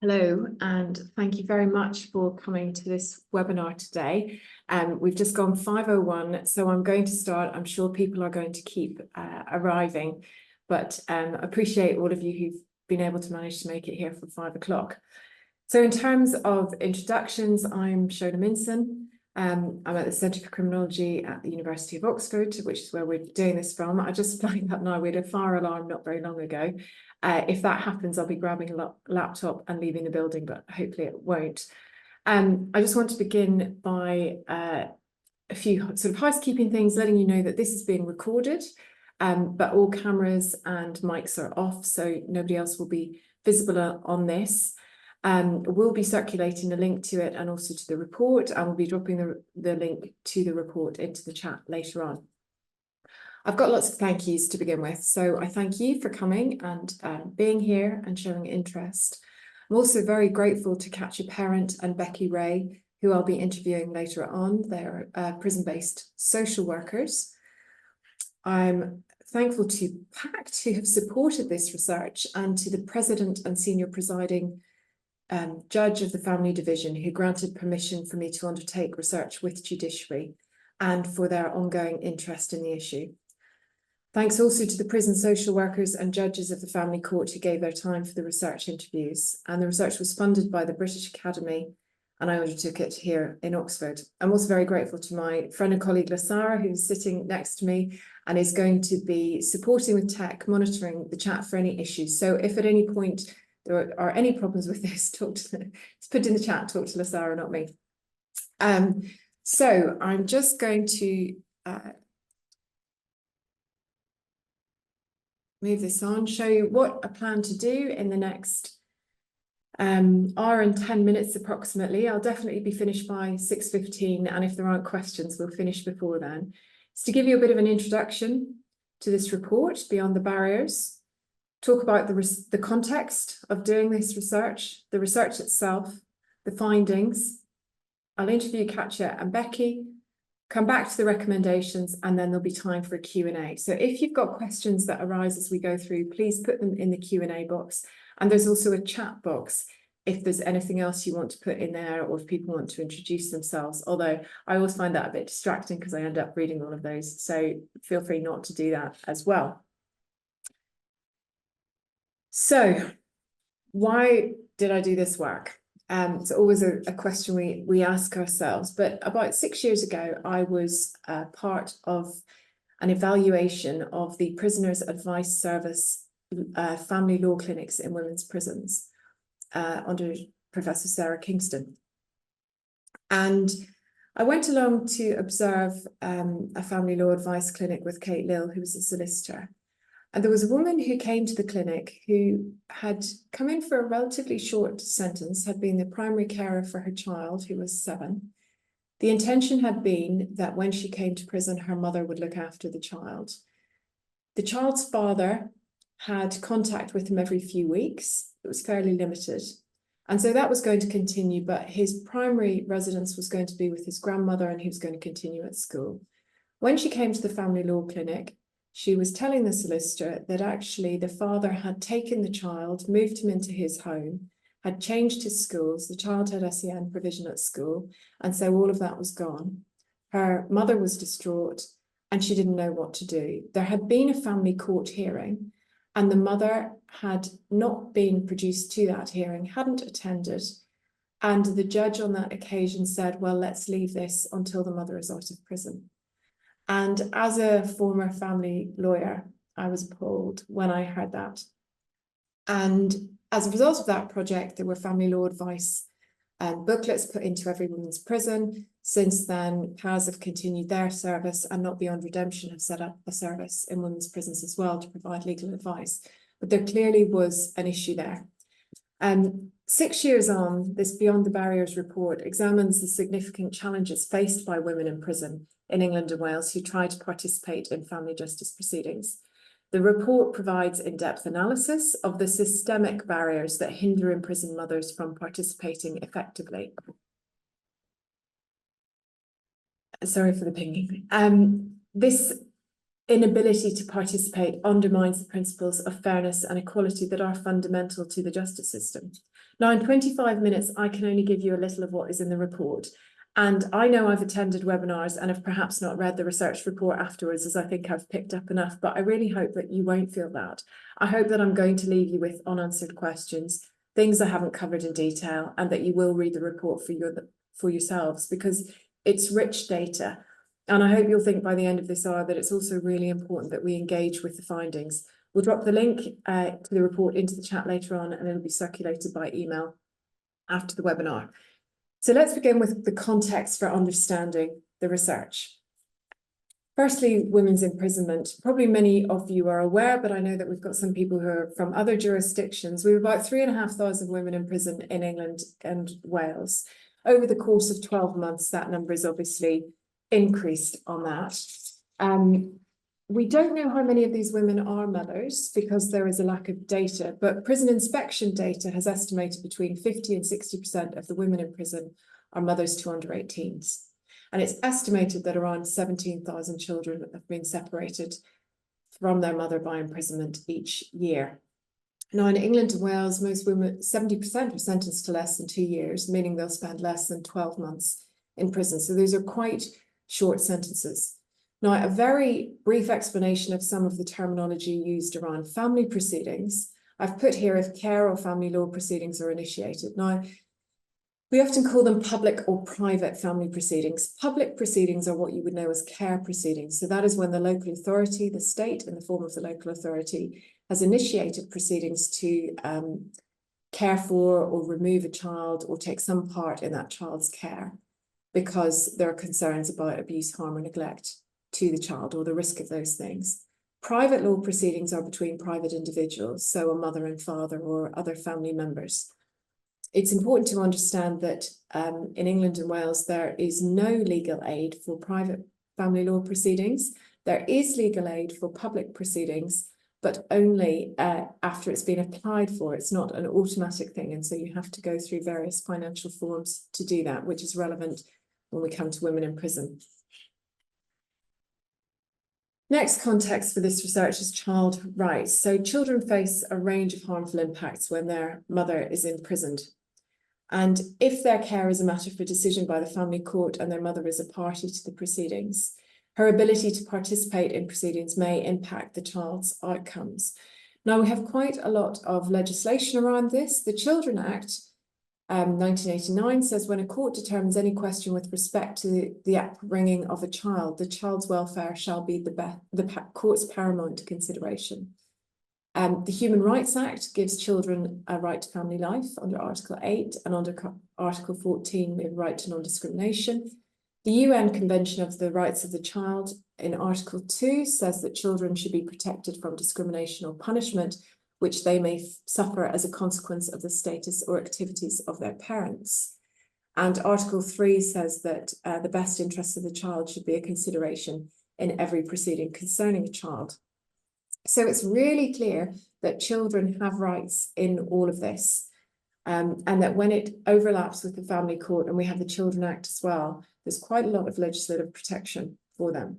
Hello, and thank you very much for coming to this webinar today. We've just gone 5:01, so I'm going to start. I'm sure people are going to keep arriving, but appreciate all of you who've been able to manage to make it here for 5 o'clock. So in terms of introductions, I'm Shona Minson. I'm at the Centre for Criminology at the University of Oxford, which is where we're doing this from. I just flagged up now, we had a fire alarm not very long ago. If that happens, I'll be grabbing a laptop and leaving the building, but hopefully it won't. I just want to begin by a few sort of housekeeping things, letting you know that this is being recorded, but all cameras and mics are off, so nobody else will be visible on this. We'll be circulating a link to it and also to the report, and we'll be dropping the link to the report into the chat later on. I've got lots of thank yous to begin with, so I thank you for coming and being here and showing interest. I'm also very grateful to Katia, Parent, and Becky, Wray, who I'll be interviewing later on. They're prison-based social workers. I'm thankful to PACT, who have supported this research, and to the President and Senior Presiding Judge of the Family Division, who granted permission for me to undertake research with Judiciary, and for their ongoing interest in the issue. Thanks also to the prison social workers and judges of the Family Court who gave their time for the research interviews. And the research was funded by the British Academy, and I undertook it here in Oxford. I'm also very grateful to my friend and colleague Lasara, who's sitting next to me and is going to be supporting with tech, monitoring the chat for any issues. So if at any point there are any problems with this, put in the chat, talk to Lasara, not me. So I'm just going to move this on, show you what I plan to do in the next hour and 10 minutes approximately. I'll definitely be finished by 6:15, and if there aren't questions, we'll finish before then. It's to give you a bit of an introduction to this report, Beyond the Barriers, talk about the context of doing this research, the research itself, the findings. I'll interview Katia and Becky, come back to the recommendations, and then there'll be time for a Q&A. So if you've got questions that arise as we go through, please put them in the Q&A box. And there's also a chat box if there's anything else you want to put in there, or if people want to introduce themselves. Although I always find that a bit distracting because I end up reading all of those. So feel free not to do that as well. So why did I do this work? It's always a question we ask ourselves, but about 6 years ago, I was part of an evaluation of the Prisoners Advice Service family law clinics in women's prisons under Professor Sarah Kingston. And I went along to observe a family law advice clinic with Kate Lill, who was a solicitor. And there was a woman who came to the clinic who had come in for a relatively short sentence, had been the primary carer for her child, who was 7. The intention had been that when she came to prison, her mother would look after the child. The child's father had contact with him every few weeks. It was fairly limited. And so that was going to continue, but his primary residence was going to be with his grandmother, and he was going to continue at school. When she came to the family law clinic, she was telling the solicitor that actually the father had taken the child, moved him into his home, had changed his schools. The child had SEN provision at school, and so all of that was gone. Her mother was distraught, and she didn't know what to do. There had been a family court hearing, and the mother had not been produced to that hearing, hadn't attended, and the judge on that occasion said, well, let's leave this until the mother is out of prison. And as a former family lawyer, I was appalled when I heard that. And as a result of that project, there were family law advice booklets put into every women's prison. Since then, PAS have continued their service, and Not Beyond Redemption have set up a service in women's prisons as well to provide legal advice. But there clearly was an issue there. 6 years on, this Beyond the Barriers report examines the significant challenges faced by women in prison in England and Wales who try to participate in family justice proceedings. The report provides in-depth analysis of the systemic barriers that hinder imprisoned mothers from participating effectively. Sorry for the pinging. This inability to participate undermines the principles of fairness and equality that are fundamental to the justice system. Now, in 25 minutes, I can only give you a little of what is in the report. And I know I've attended webinars and have perhaps not read the research report afterwards, as I think I've picked up enough, but I really hope that you won't feel that. I hope that I'm going to leave you with unanswered questions, things I haven't covered in detail, and that you will read the report for yourselves, because it's rich data. And I hope you'll think by the end of this hour that it's also really important that we engage with the findings. We'll drop the link to the report into the chat later on, and it'll be circulated by email after the webinar. So let's begin with the context for understanding the research. Firstly, women's imprisonment. Probably many of you are aware, but I know that we've got some people who are from other jurisdictions. We have about 3,500 women in prison in England and Wales. Over the course of 12 months, that number is obviously increased on that. We don't know how many of these women are mothers because there is a lack of data, but prison inspection data has estimated between 50 and 60% of the women in prison are mothers to under 18s. And it's estimated that around 17,000 children have been separated from their mother by imprisonment each year. Now, in England and Wales, most women, 70% are sentenced to less than 2 years, meaning they'll spend less than 12 months in prison. So these are quite short sentences. Now, a very brief explanation of some of the terminology used around family proceedings. I've put here if care or family law proceedings are initiated. Now, we often call them public or private family proceedings. Public proceedings are what you would know as care proceedings. So that is when the local authority, the state in the form of the local authority, has initiated proceedings to care for or remove a child or take some part in that child's care because there are concerns about abuse, harm, or neglect to the child or the risk of those things. Private law proceedings are between private individuals, so a mother and father or other family members. It's important to understand that in England and Wales, there is no legal aid for private family law proceedings. There is legal aid for public proceedings, but only after it's been applied for. It's not an automatic thing, and so you have to go through various financial forms to do that, which is relevant when we come to women in prison. Next context for this research is child rights. So children face a range of harmful impacts when their mother is imprisoned. And if their care is a matter for decision by the family court and their mother is a party to the proceedings, her ability to participate in proceedings may impact the child's outcomes. Now, we have quite a lot of legislation around this. The Children Act 1989 says when a court determines any question with respect to the upbringing of a child, the child's welfare shall be the court's paramount consideration. The Human Rights Act gives children a right to family life under Article 8, and under Article 14, we have right to non-discrimination. The UN Convention of the Rights of the Child in Article 2 says that children should be protected from discrimination or punishment which they may suffer as a consequence of the status or activities of their parents. And Article 3 says that the best interests of the child should be a consideration in every proceeding concerning a child. So it's really clear that children have rights in all of this, and that when it overlaps with the family court, and we have the Children Act as well, there's quite a lot of legislative protection for them.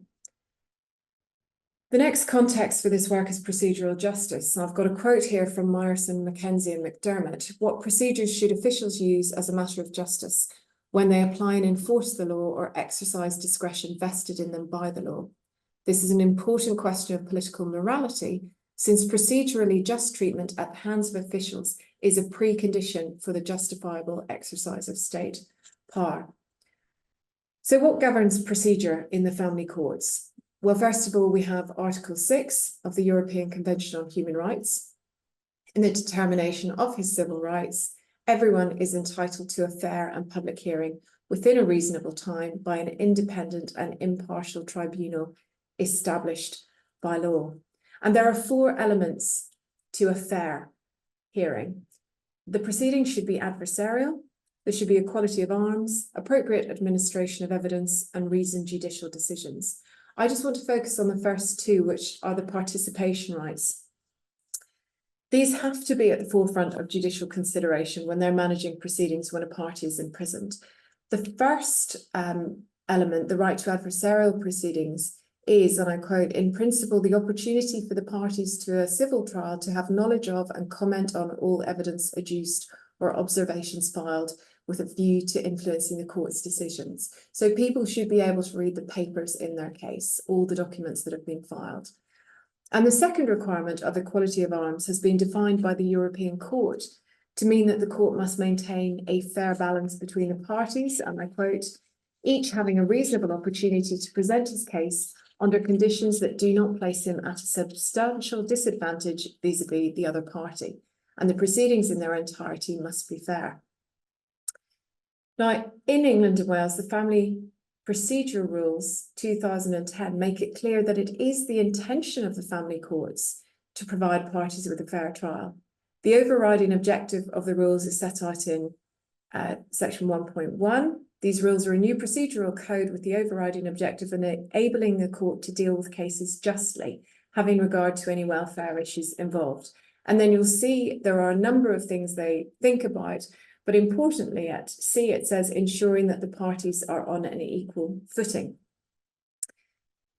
The next context for this work is procedural justice. So I've got a quote here from Myerson, McKenzie and McDermott. What procedures should officials use as a matter of justice when they apply and enforce the law or exercise discretion vested in them by the law? This is an important question of political morality, since procedurally just treatment at the hands of officials is a precondition for the justifiable exercise of state power. So what governs procedure in the family courts? Well, first of all, we have Article 6 of the European Convention on Human Rights. In the determination of his civil rights, everyone is entitled to a fair and public hearing within a reasonable time by an independent and impartial tribunal established by law. And there are 4 elements to a fair hearing. The proceeding should be adversarial, there should be equality of arms, appropriate administration of evidence, and reasoned judicial decisions. I just want to focus on the first 2, which are the participation rights. These have to be at the forefront of judicial consideration when they're managing proceedings when a party is imprisoned. The first element, the right to adversarial proceedings, is, and I quote, "in principle, the opportunity for the parties to a civil trial to have knowledge of and comment on all evidence adduced or observations filed with a view to influencing the court's decisions." So people should be able to read the papers in their case, all the documents that have been filed. And the second requirement of equality of arms has been defined by the European Court to mean that the court must maintain a fair balance between the parties, and I quote, "each having a reasonable opportunity to present his case under conditions that do not place him at a substantial disadvantage vis-a-vis the other party, and the proceedings in their entirety must be fair." Now, in England and Wales, the Family Procedural Rules 2010 make it clear that it is the intention of the family courts to provide parties with a fair trial. The overriding objective of the rules is set out in section 1.1. These rules are a new procedural code with the overriding objective of enabling the court to deal with cases justly, having regard to any welfare issues involved. And then you'll see there are a number of things they think about, but importantly at C it says ensuring that the parties are on an equal footing.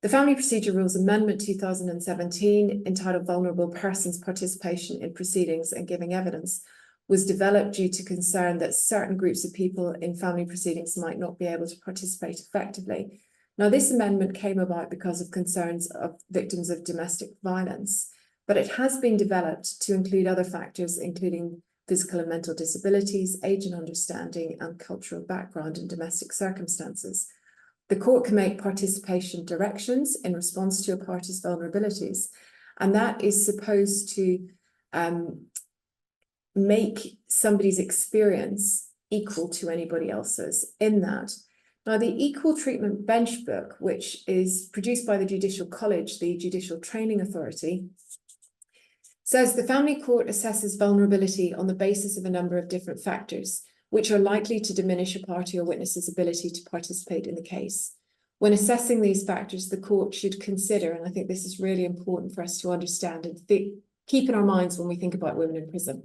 The Family Procedure Rules Amendment 2017, entitled Vulnerable Persons' Participation in Proceedings and Giving Evidence, was developed due to concern that certain groups of people in family proceedings might not be able to participate effectively. Now, this amendment came about because of concerns of victims of domestic violence, but it has been developed to include other factors, including physical and mental disabilities, age and understanding, and cultural background and domestic circumstances. The court can make participation directions in response to a party's vulnerabilities, and that is supposed to make somebody's experience equal to anybody else's in that. Now, the Equal Treatment Bench Book, which is produced by the Judicial College, the Judicial Training Authority, says the family court assesses vulnerability on the basis of a number of different factors, which are likely to diminish a party or witness's ability to participate in the case. When assessing these factors, the court should consider, and I think this is really important for us to understand and keep in our minds when we think about women in prison,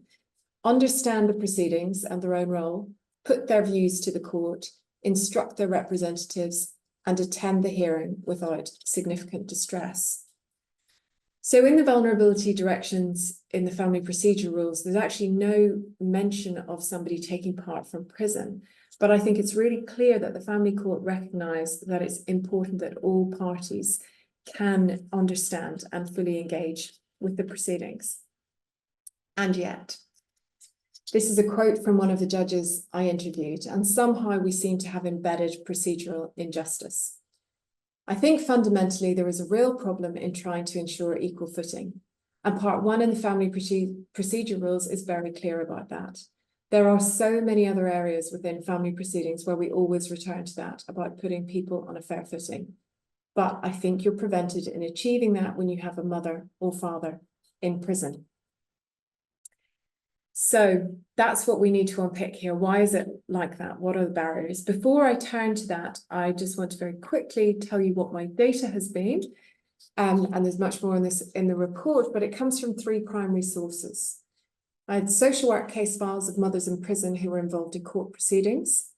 understand the proceedings and their own role, put their views to the court, instruct their representatives, and attend the hearing without significant distress. So in the vulnerability directions in the family procedure rules, there's actually no mention of somebody taking part from prison. But I think it's really clear that the family court recognised that it's important that all parties can understand and fully engage with the proceedings. And yet, this is a quote from one of the judges I interviewed, and somehow we seem to have embedded procedural injustice. I think fundamentally there is a real problem in trying to ensure equal footing, and part 1 in the family procedure rules is very clear about that. There are so many other areas within family proceedings where we always return to that, about putting people on a fair footing. But I think you're prevented in achieving that when you have a mother or father in prison. So that's what we need to unpick here. Why is it like that? What are the barriers? Before I turn to that, I just want to very quickly tell you what my data has been. And there's much more on this in the report, but it comes from 3 primary sources. I had social work case files of mothers in prison who were involved in court proceedings.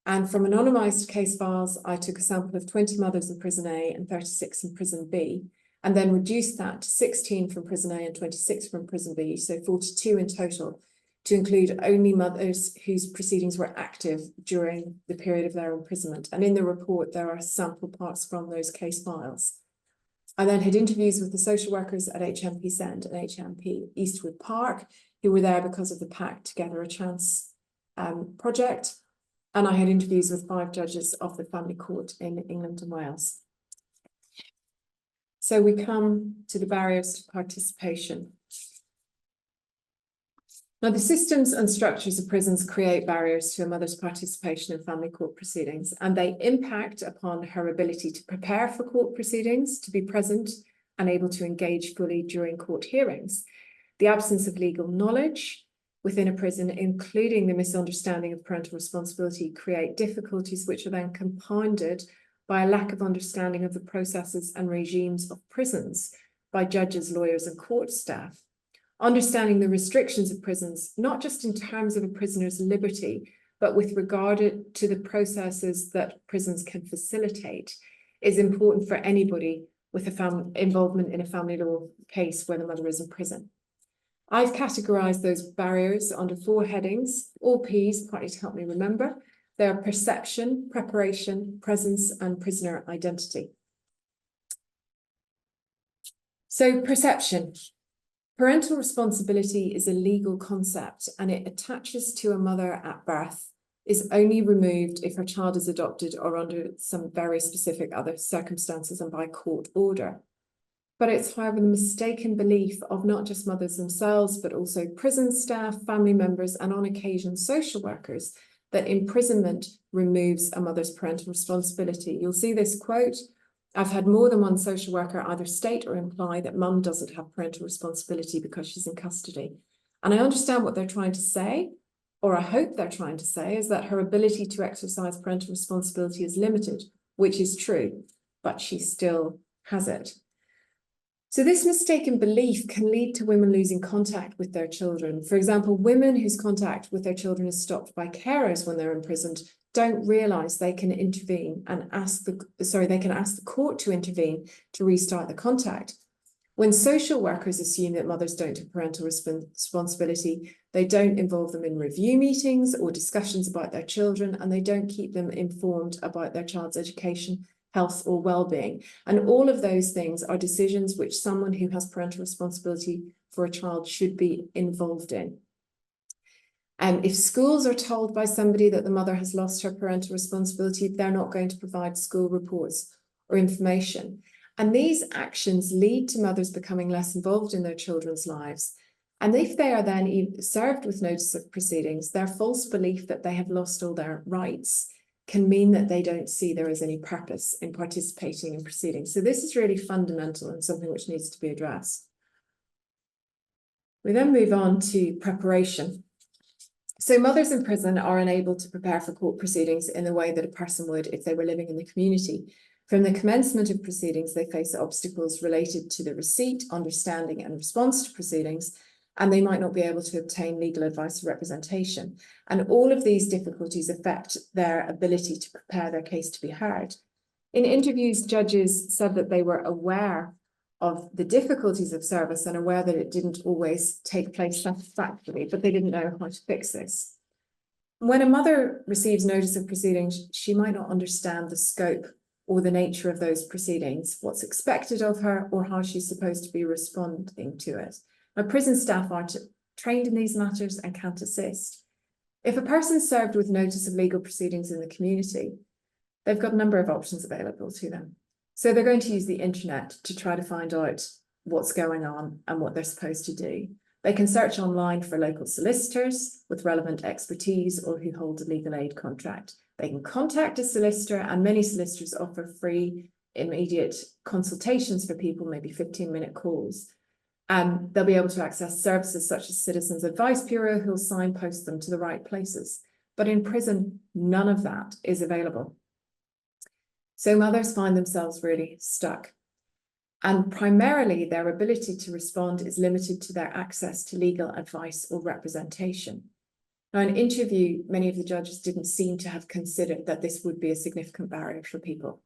And from anonymised case files, I took a sample of 20 mothers in prison A and 36 in prison B, and then reduced that to 16 from prison A and 26 from prison B, so 42 in total, to include only mothers whose proceedings were active during the period of their imprisonment. And in the report, there are sample parts from those case files. I then had interviews with the social workers at HMP Send and HMP Eastwood Park, who were there because of the Pact Together a Chance project. And I had interviews with 5 judges of the family court in England and Wales. So we come to the barriers to participation. Now, the systems and structures of prisons create barriers to a mother's participation in family court proceedings, and they impact upon her ability to prepare for court proceedings, to be present and able to engage fully during court hearings. The absence of legal knowledge within a prison, including the misunderstanding of parental responsibility, create difficulties which are then compounded by a lack of understanding of the processes and regimes of prisons by judges, lawyers, and court staff. Understanding the restrictions of prisons, not just in terms of a prisoner's liberty, but with regard to the processes that prisons can facilitate, is important for anybody with involvement in a family law case where the mother is in prison. I've categorised those barriers under 4 headings, all P's, partly to help me remember. They are perception, preparation, presence, and prisoner identity. So perception. Parental responsibility is a legal concept and it attaches to a mother at birth, is only removed if her child is adopted or under some very specific other circumstances and by court order. But it's, however, the mistaken belief of not just mothers themselves, but also prison staff, family members, and on occasion social workers, that imprisonment removes a mother's parental responsibility. You'll see this quote. I've had more than one social worker either state or imply that mum doesn't have parental responsibility because she's in custody. And I understand what they're trying to say, or I hope they're trying to say, is that her ability to exercise parental responsibility is limited, which is true, but she still has it. So this mistaken belief can lead to women losing contact with their children. For example, women whose contact with their children is stopped by carers when they're imprisoned don't realise they can intervene and they can ask the court to intervene to restart the contact. When social workers assume that mothers don't have parental responsibility, they don't involve them in review meetings or discussions about their children, and they don't keep them informed about their child's education, health, or well-being. And all of those things are decisions which someone who has parental responsibility for a child should be involved in. If schools are told by somebody that the mother has lost her parental responsibility, they're not going to provide school reports or information. And these actions lead to mothers becoming less involved in their children's lives. And if they are then served with notice of proceedings, their false belief that they have lost all their rights can mean that they don't see there is any purpose in participating in proceedings. So this is really fundamental and something which needs to be addressed. We then move on to preparation. So mothers in prison are unable to prepare for court proceedings in the way that a person would if they were living in the community. From the commencement of proceedings, they face obstacles related to the receipt, understanding, and response to proceedings, and they might not be able to obtain legal advice or representation. And all of these difficulties affect their ability to prepare their case to be heard. In interviews, judges said that they were aware of the difficulties of service and aware that it didn't always take place satisfactorily, but they didn't know how to fix this. When a mother receives notice of proceedings, she might not understand the scope or the nature of those proceedings, what's expected of her, or how she's supposed to be responding to it. Now, prison staff aren't trained in these matters and can't assist. If a person's served with notice of legal proceedings in the community, they've got a number of options available to them. So they're going to use the internet to try to find out what's going on and what they're supposed to do. They can search online for local solicitors with relevant expertise or who hold a legal aid contract. They can contact a solicitor, and many solicitors offer free immediate consultations for people, maybe 15-minute calls. They'll be able to access services such as Citizens Advice Bureau, who'll signpost them to the right places. But in prison, none of that is available. So mothers find themselves really stuck. And primarily, their ability to respond is limited to their access to legal advice or representation. Now, in interview, many of the judges didn't seem to have considered that this would be a significant barrier for people.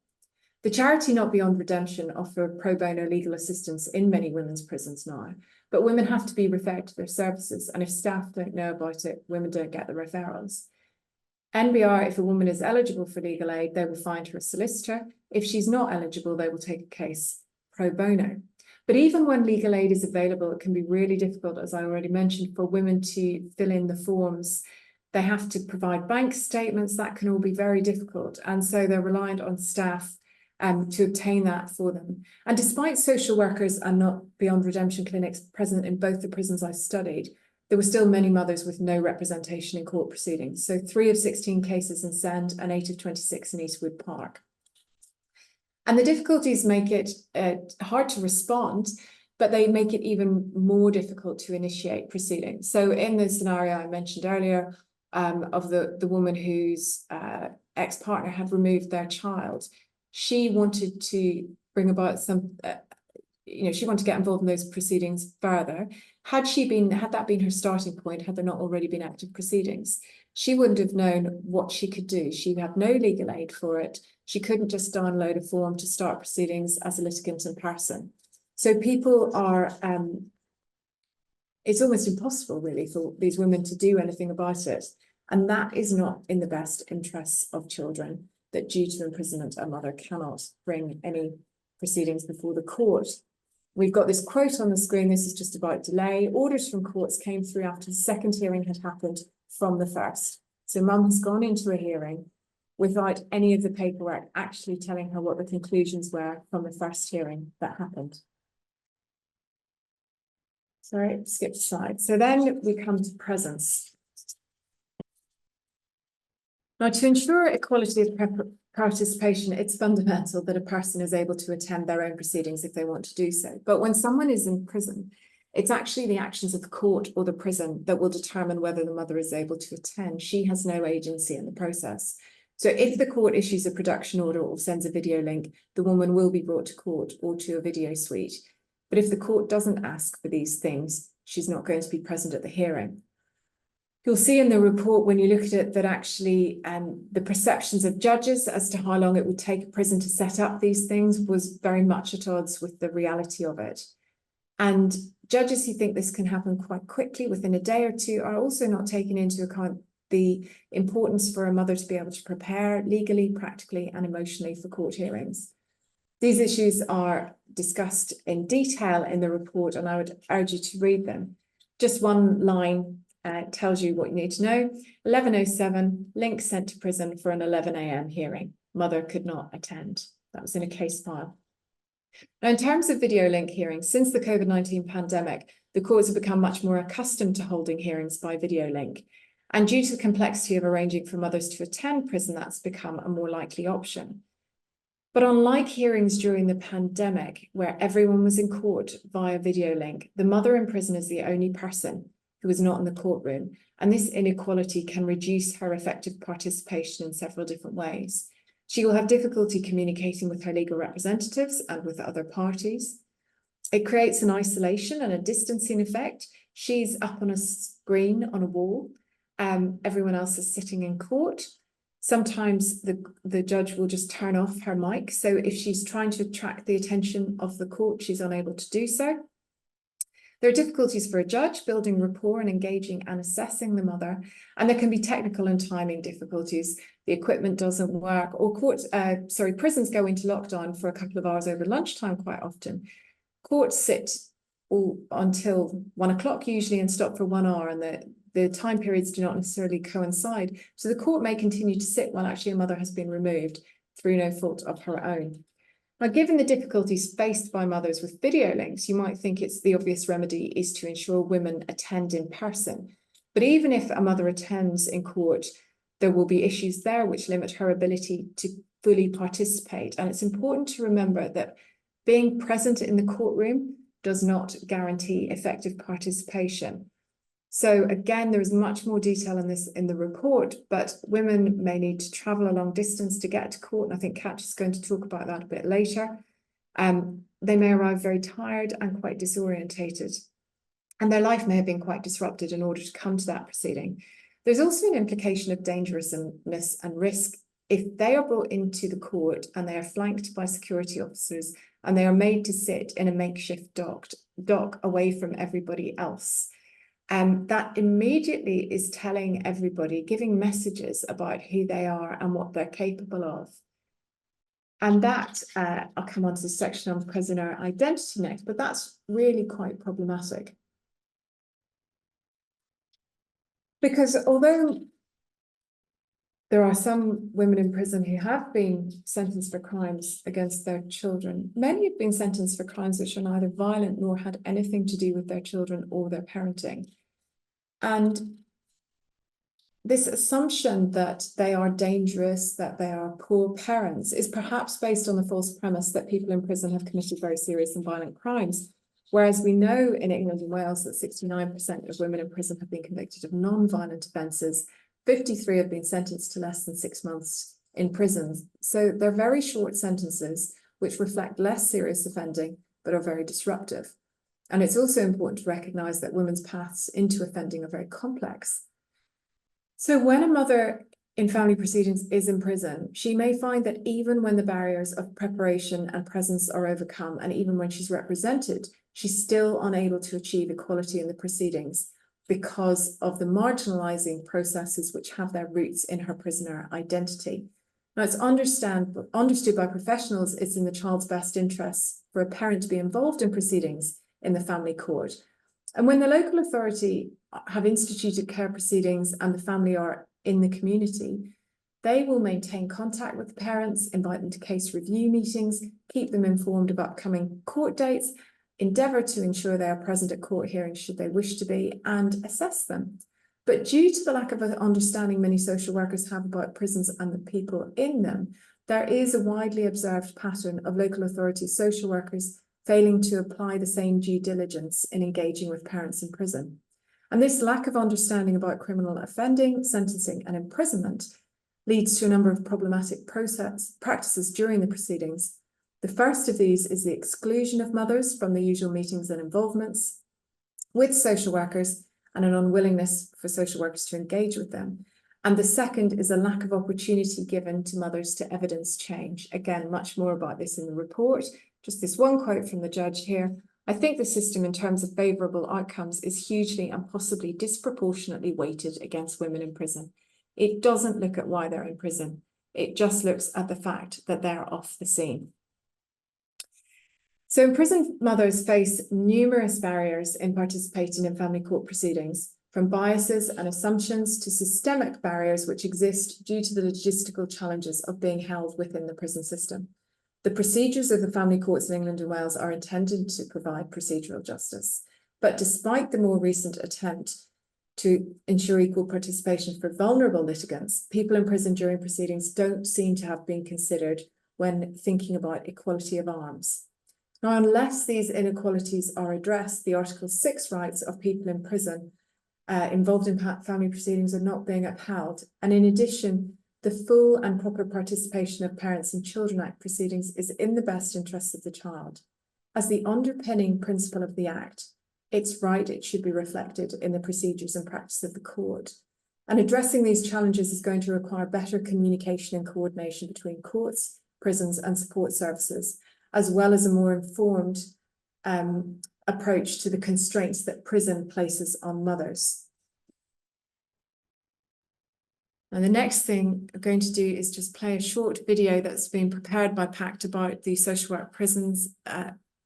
The charity Not Beyond Redemption offer pro bono legal assistance in many women's prisons now, but women have to be referred to their services, and if staff don't know about it, women don't get the referrals. NBR, if a woman is eligible for legal aid, they will find her a solicitor. If she's not eligible, they will take a case pro bono. But even when legal aid is available, it can be really difficult, as I already mentioned, for women to fill in the forms. They have to provide bank statements. That can all be very difficult. And so they're reliant on staff to obtain that for them. And despite social workers and Not Beyond Redemption clinics present in both the prisons I've studied, there were still many mothers with no representation in court proceedings. So 3 of 16 cases in Send and 8 of 26 in Eastwood Park. And the difficulties make it hard to respond, but they make it even more difficult to initiate proceedings. So in the scenario I mentioned earlier of the woman whose ex-partner had removed their child, she wanted to bring about some, she wanted to get involved in those proceedings further. Had that been her starting point, had there not already been active proceedings, she wouldn't have known what she could do. She had no legal aid for it. She couldn't just download a form to start proceedings as a litigant in person. So people are, it's almost impossible really for these women to do anything about it. And that is not in the best interests of children, that due to imprisonment, a mother cannot bring any proceedings before the court. We've got this quote on the screen. This is just about delay. Orders from courts came through after the second hearing had happened from the first. So mum has gone into a hearing without any of the paperwork actually telling her what the conclusions were from the first hearing that happened. Sorry, skip slide. So then we come to presence. Now, to ensure equality of participation, it's fundamental that a person is able to attend their own proceedings if they want to do so. But when someone is in prison, it's actually the actions of the court or the prison that will determine whether the mother is able to attend. She has no agency in the process. So if the court issues a production order or sends a video link, the woman will be brought to court or to a video suite. But if the court doesn't ask for these things, she's not going to be present at the hearing. You'll see in the report when you look at it that actually the perceptions of judges as to how long it would take a prison to set up these things was very much at odds with the reality of it. And judges who think this can happen quite quickly within a day or two are also not taking into account the importance for a mother to be able to prepare legally, practically, and emotionally for court hearings. These issues are discussed in detail in the report, and I would urge you to read them. Just one line tells you what you need to know. 11:07, link sent to prison for an 11 a.m. hearing. Mother could not attend. That was in a case file. Now, in terms of video link hearings, since the COVID-19 pandemic, the courts have become much more accustomed to holding hearings by video link. And due to the complexity of arranging for mothers to attend prison, that's become a more likely option. But unlike hearings during the pandemic, where everyone was in court via video link, the mother in prison is the only person who is not in the courtroom. And this inequality can reduce her effective participation in several different ways. She will have difficulty communicating with her legal representatives and with other parties. It creates an isolation and a distancing effect. She's up on a screen on a wall. Everyone else is sitting in court. Sometimes the judge will just turn off her mic. So if she's trying to attract the attention of the court, she's unable to do so. There are difficulties for a judge building rapport and engaging and assessing the mother. And there can be technical and timing difficulties. The equipment doesn't work, or prisons go into lockdown for a couple of hours over lunchtime quite often. Courts sit all until 1 o'clock usually and stop for 1 hour, and the time periods do not necessarily coincide. So the court may continue to sit while actually a mother has been removed through no fault of her own. Now, given the difficulties faced by mothers with video links, you might think it's the obvious remedy is to ensure women attend in person. But even if a mother attends in court, there will be issues there which limit her ability to fully participate. And it's important to remember that being present in the courtroom does not guarantee effective participation. So again, there is much more detail in this in the report, but women may need to travel a long distance to get to court. And I think Katia is going to talk about that a bit later. They may arrive very tired and quite disorientated, and their life may have been quite disrupted in order to come to that proceeding. There's also an implication of dangerousness and risk if they are brought into the court and they are flanked by security officers and they are made to sit in a makeshift dock away from everybody else. That immediately is telling everybody, giving messages about who they are and what they're capable of. And that, I'll come on to the section on prisoner identity next, but that's really quite problematic. Because although there are some women in prison who have been sentenced for crimes against their children, many have been sentenced for crimes which are neither violent nor had anything to do with their children or their parenting. And this assumption that they are dangerous, that they are poor parents, is perhaps based on the false premise that people in prison have committed very serious and violent crimes. Whereas we know in England and Wales that 69% of women in prison have been convicted of non-violent offences. 53 have been sentenced to less than 6 months in prison. So they're very short sentences which reflect less serious offending, but are very disruptive. And it's also important to recognise that women's paths into offending are very complex. So when a mother in family proceedings is in prison, she may find that even when the barriers of preparation and presence are overcome, and even when she's represented, she's still unable to achieve equality in the proceedings because of the marginalizing processes which have their roots in her prisoner identity. Now, it's understood by professionals it's in the child's best interests for a parent to be involved in proceedings in the family court. And when the local authority have instituted care proceedings and the family are in the community, they will maintain contact with the parents, invite them to case review meetings, keep them informed of upcoming court dates, endeavour to ensure they are present at court hearings should they wish to be, and assess them. But due to the lack of understanding many social workers have about prisons and the people in them, there is a widely observed pattern of local authority social workers failing to apply the same due diligence in engaging with parents in prison. And this lack of understanding about criminal offending, sentencing, and imprisonment leads to a number of problematic practices during the proceedings. The first of these is the exclusion of mothers from the usual meetings and involvements with social workers and an unwillingness for social workers to engage with them. And the second is a lack of opportunity given to mothers to evidence change. Again, much more about this in the report. Just this one quote from the judge here. I think the system in terms of favourable outcomes is hugely and possibly disproportionately weighted against women in prison. It doesn't look at why they're in prison. It just looks at the fact that they're off the scene. So imprisoned mothers face numerous barriers in participating in family court proceedings, from biases and assumptions to systemic barriers which exist due to the logistical challenges of being held within the prison system. The procedures of the family courts in England and Wales are intended to provide procedural justice. But despite the more recent attempt to ensure equal participation for vulnerable litigants, people in prison during proceedings don't seem to have been considered when thinking about equality of arms. Now, unless these inequalities are addressed, the Article 6 rights of people in prison involved in family proceedings are not being upheld. And in addition, the full and proper participation of Parents and Children Act proceedings is in the best interests of the child. As the underpinning principle of the Act, it's right it should be reflected in the procedures and practice of the court. And addressing these challenges is going to require better communication and coordination between courts, prisons, and support services, as well as a more informed approach to the constraints that prison places on mothers. And the next thing I'm going to do is just play a short video that's been prepared by PACT about the social work prisons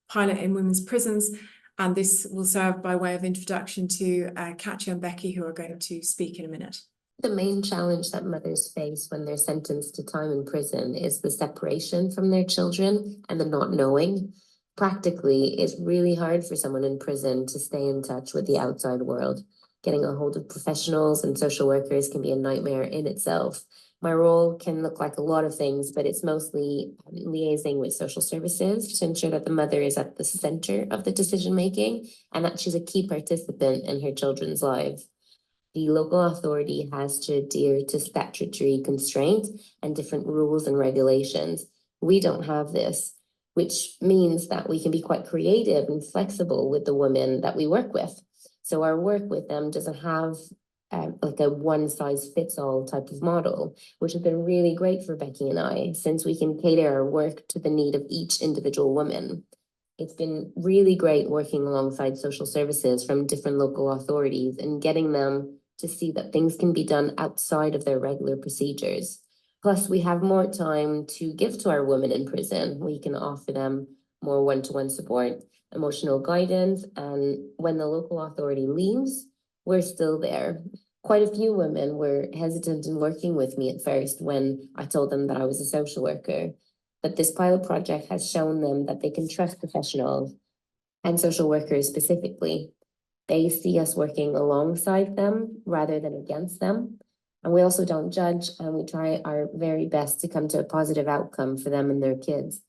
pilot in women's prisons. And this will serve by way of introduction to Katia and Becky, who are going to speak in a minute. The main challenge that mothers face when they're sentenced to time in prison is the separation from their children and the not knowing. Practically, it's really hard for someone in prison to stay in touch with the outside world. Getting a hold of professionals and social workers can be a nightmare in itself. My role can look like a lot of things, but it's mostly liaising with social services to ensure that the mother is at the center of the decision-making and that she's a key participant in her children's lives. The local authority has to adhere to statutory constraints and different rules and regulations. We don't have this, which means that we can be quite creative and flexible with the women that we work with. So our work with them doesn't have like a one-size-fits-all type of model, which has been really great for Becky and I, since we can cater our work to the need of each individual woman. It's been really great working alongside social services from different local authorities and getting them to see that things can be done outside of their regular procedures. Plus, we have more time to give to our women in prison. We can offer them more one-to-one support, emotional guidance, and when the local authority leaves, we're still there. Quite a few women were hesitant in working with me at first when I told them that I was a social worker. But this pilot project has shown them that they can trust professionals and social workers specifically. They see us working alongside them rather than against them. And we also don't judge, and we try our very best to come to a positive outcome for them and their kids.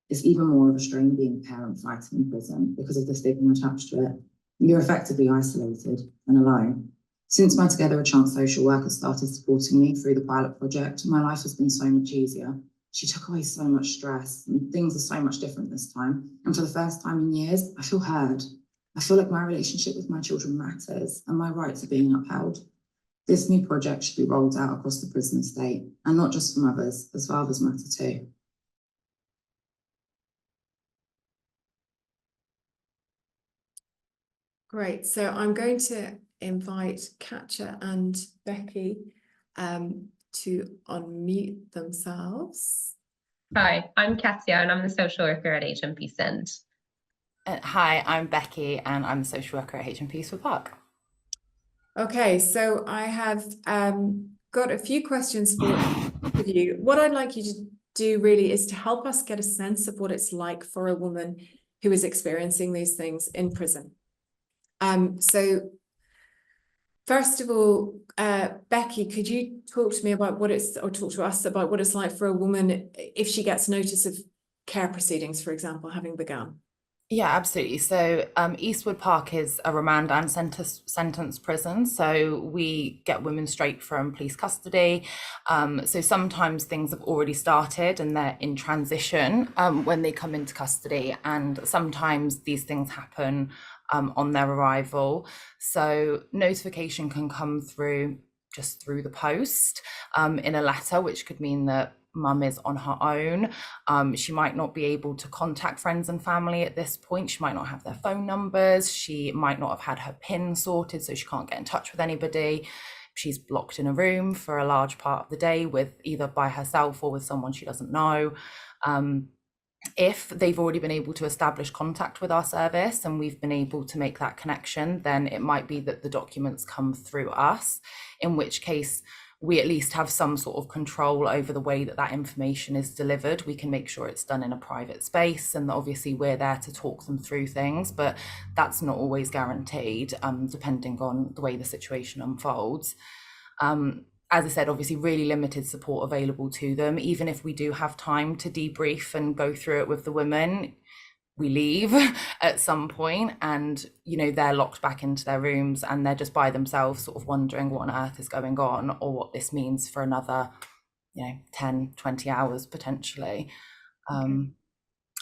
It's even more of a strain being a parent fighting in prison because of the stigma attached to it. You're effectively isolated and alone. Since my Together a Chance social worker started supporting me through the pilot project, my life has been so much easier. She took away so much stress, and things are so much different this time. And for the first time in years, I feel heard. I feel like my relationship with my children matters and my rights are being upheld. This new project should be rolled out across the prison estate, and not just for mothers, as fathers matter too. Great. So I'm going to invite Katia and Becky to unmute themselves. Hi, I'm Katia and I'm the social worker at HMP Send. Hi, I'm Becky and I'm the social worker at HMP Swift Park. Okay, so I have got a few questions for you. What I'd like you to do really is to help us get a sense of what it's like for a woman who is experiencing these things in prison. So first of all, Becky, could you talk to me about what it's, or talk to us about what it's like for a woman if she gets notice of care proceedings, for example, having begun? Yeah, absolutely. So Eastwood Park is a remand and sentence prison. So we get women straight from police custody. So sometimes things have already started and they're in transition when they come into custody. And sometimes these things happen on their arrival. So notification can come through just through the post in a letter, which could mean that mum is on her own. She might not be able to contact friends and family at this point. She might not have their phone numbers. She might not have had her PIN sorted, so she can't get in touch with anybody. She's blocked in a room for a large part of the day with either by herself or with someone she doesn't know. If they've already been able to establish contact with our service and we've been able to make that connection, then it might be that the documents come through us, in which case we at least have some sort of control over the way that that information is delivered. We can make sure it's done in a private space, and obviously we're there to talk them through things, but that's not always guaranteed, depending on the way the situation unfolds. As I said, obviously really limited support available to them. Even if we do have time to debrief and go through it with the women, we leave at some point and, you know, they're locked back into their rooms and they're just by themselves sort of wondering what on earth is going on or what this means for another, 10, 20 hours potentially. Okay.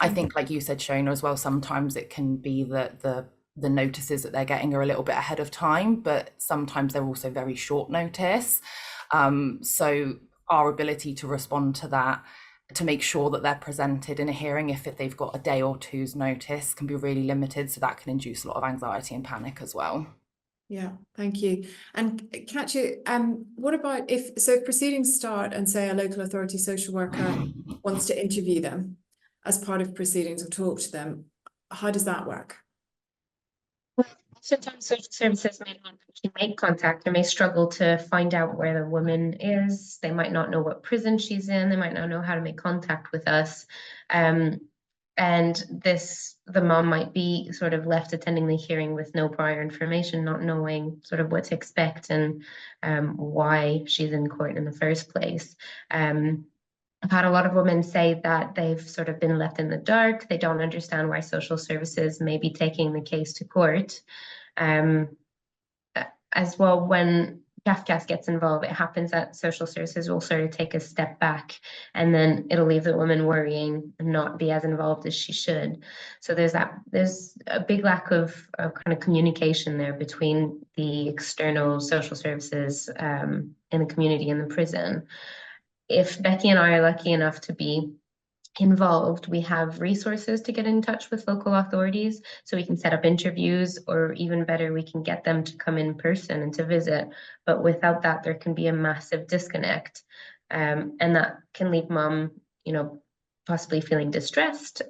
I think, like you said, Shona, as well, sometimes it can be that the notices that they're getting are a little bit ahead of time, but sometimes they're also very short notice. So our ability to respond to that, to make sure that they're presented in a hearing if they've got a day or two's notice, can be really limited. So that can induce a lot of anxiety and panic as well. Yeah, thank you. And Katia, what about if proceedings start and say a local authority social worker wants to interview them as part of proceedings or talk to them, how does that work? Sometimes social services may not actually make contact or may struggle to find out where the woman is. They might not know what prison she's in. They might not know how to make contact with us. And the mom might be sort of left attending the hearing with no prior information, not knowing sort of what to expect and why she's in court in the first place. I've had a lot of women say that they've sort of been left in the dark. They don't understand why social services may be taking the case to court. As well, when CAFCAS gets involved, it happens that social services will sort of take a step back and then it'll leave the woman worrying and not be as involved as she should. So there's a big lack of kind of communication there between the external social services in the community and the prison. If Becky and I are lucky enough to be involved, we have resources to get in touch with local authorities, so we can set up interviews, or even better, we can get them to come in person and to visit. But without that, there can be a massive disconnect, and that can leave mom, possibly feeling distressed,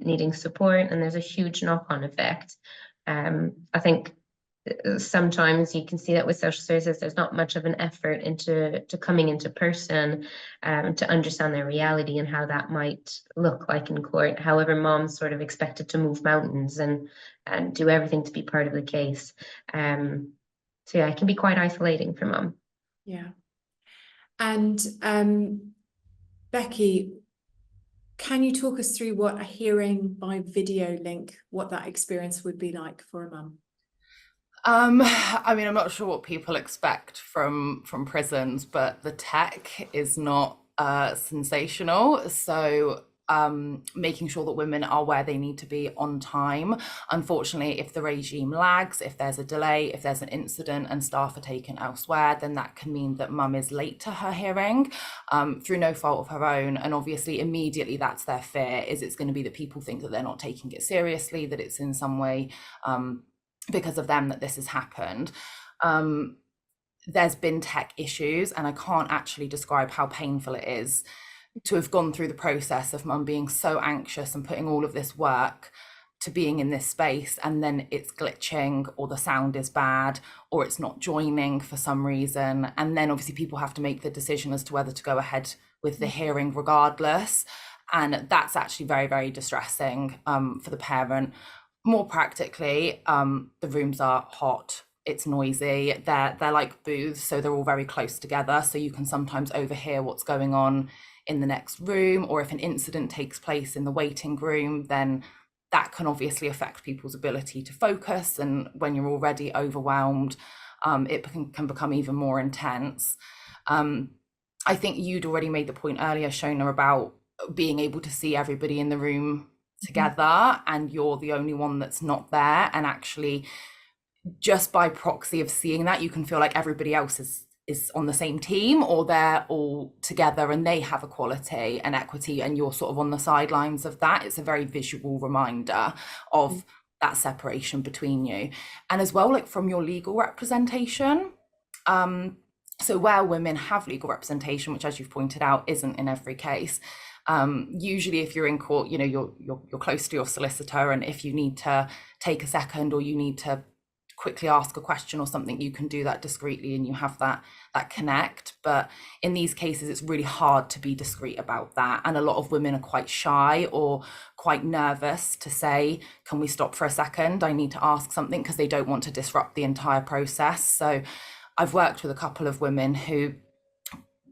needing support, and there's a huge knock-on effect. I think sometimes you can see that with social services, there's not much of an effort into coming into person to understand their reality and how that might look like in court. However, mom's sort of expected to move mountains and do everything to be part of the case. So yeah, it can be quite isolating for mom. Yeah. And Becky, can you talk us through what a hearing by video link, what that experience would be like for a mum? I mean, I'm not sure what people expect from prisons, but the tech is not sensational. So making sure that women are where they need to be on time. Unfortunately, if the regime lags, if there's a delay, if there's an incident and staff are taken elsewhere, then that can mean that mum is late to her hearing through no fault of her own. And obviously immediately that's their fear, is it's going to be that people think that they're not taking it seriously, that it's in some way because of them that this has happened. There's been tech issues, and I can't actually describe how painful it is to have gone through the process of mum being so anxious and putting all of this work to being in this space, and then it's glitching, or the sound is bad, or it's not joining for some reason. And then obviously people have to make the decision as to whether to go ahead with the hearing regardless. And that's actually very, very distressing for the parent. More practically, the rooms are hot, it's noisy, they're like booths, so they're all very close together, so you can sometimes overhear what's going on in the next room, or if an incident takes place in the waiting room, then that can obviously affect people's ability to focus, and when you're already overwhelmed, it can become even more intense. I think you'd already made the point earlier, Shona, about being able to see everybody in the room together, and you're the only one that's not there, and actually just by proxy of seeing that, you can feel like everybody else is on the same team, or they're all together and they have equality and equity, and you're sort of on the sidelines of that. It's a very visual reminder of that separation between you. And as well, like from your legal representation, so where women have legal representation, which as you've pointed out isn't in every case, usually if you're in court, you know, you're close to your solicitor, and if you need to take a second, or you need to quickly ask a question or something, you can do that discreetly, and you have that connect. But in these cases, it's really hard to be discreet about that, and a lot of women are quite shy or quite nervous to say, can we stop for a second, I need to ask something, because they don't want to disrupt the entire process. So I've worked with a couple of women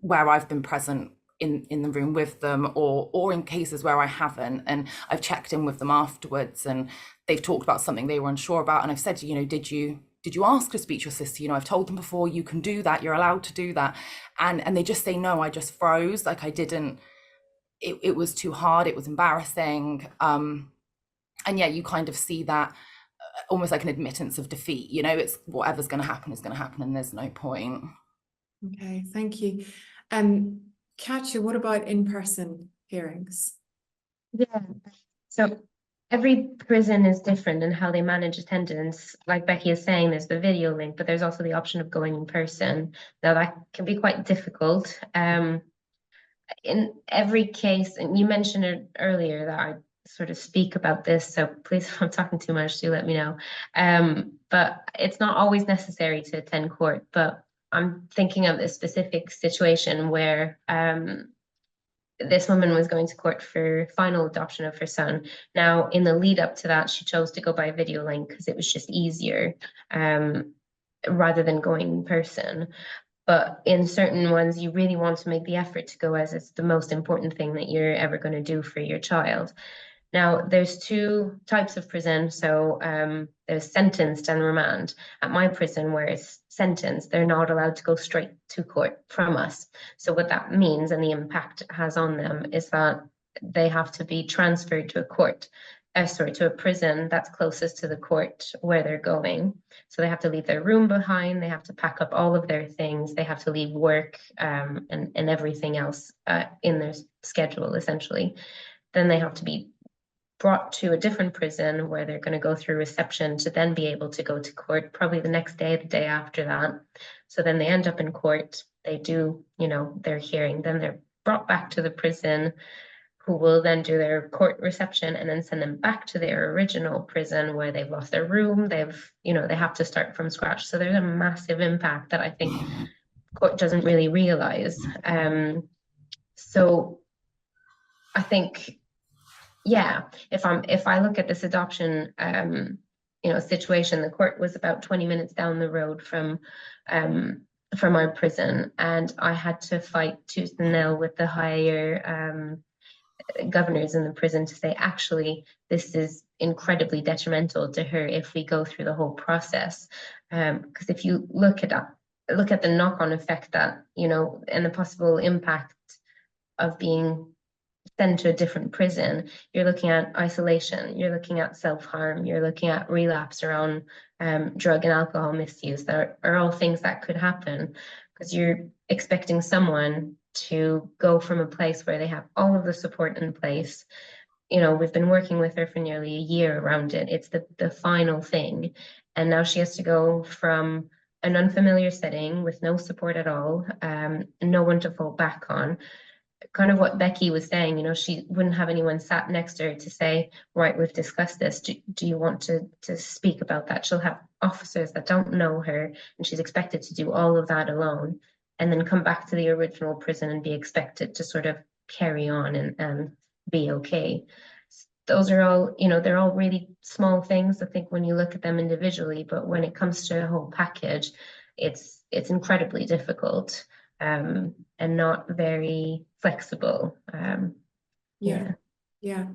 where I've been present in the room with them, or in cases where I haven't, and I've checked in with them afterwards, and they've talked about something they were unsure about, and I've said, you know, did you ask to speak to your sister? You know, I've told them before, you can do that, you're allowed to do that, and they just say, no, I just froze, like I didn't, it was too hard, it was embarrassing. And yeah, you kind of see that almost like an admittance of defeat, you know, it's whatever's going to happen is going to happen, and there's no point. Okay, thank you. Katia, what about in-person hearings? Yeah, so every prison is different in how they manage attendance. Like Becky is saying, there's the video link, but there's also the option of going in person. Now that can be quite difficult. In every case, and you mentioned it earlier that I sort of speak about this, so please, if I'm talking too much, do let me know. But it's not always necessary to attend court, but I'm thinking of this specific situation where this woman was going to court for final adoption of her son. Now, in the lead up to that, she chose to go by video link because it was just easier rather than going in person. But in certain ones, you really want to make the effort to go, as it's the most important thing that you're ever going to do for your child. Now, there's two types of prison. So there's sentenced and remand. At my prison, where it's sentenced, they're not allowed to go straight to court from us. So what that means, and the impact it has on them, is that they have to be transferred to to a prison that's closest to the court where they're going. So they have to leave their room behind, they have to pack up all of their things, they have to leave work and everything else in their schedule, essentially. Then they have to be brought to a different prison where they're going to go through reception to then be able to go to court, probably the next day, the day after that. So then they end up in court, they do, you know, their hearing, then they're brought back to the prison, who will then do their court reception and then send them back to their original prison where they've lost their room, they've, you know, they have to start from scratch. So there's a massive impact that I think court doesn't really realize. So I think, yeah, if I look at this adoption, you know, situation, the court was about 20 minutes down the road from our prison, and I had to fight tooth and nail with the higher governors in the prison to say, actually, this is incredibly detrimental to her if we go through the whole process. Because if you look at the knock-on effect that, you know, and the possible impact of being sent to a different prison, you're looking at isolation, you're looking at self-harm, you're looking at relapse around drug and alcohol misuse. That are all things that could happen, because you're expecting someone to go from a place where they have all of the support in place. You know, we've been working with her for nearly a year around it. It's the final thing. And now she has to go from an unfamiliar setting with no support at all, no one to fall back on. Kind of what Becky was saying, you know, she wouldn't have anyone sat next to her to say, right, we've discussed this. Do you want to speak about that? She'll have officers that don't know her, and she's expected to do all of that alone, and then come back to the original prison and be expected to sort of carry on and be okay. Those are all, you know, they're all really small things, I think, when you look at them individually, but when it comes to a whole package, it's incredibly difficult, and not very flexible. Yeah.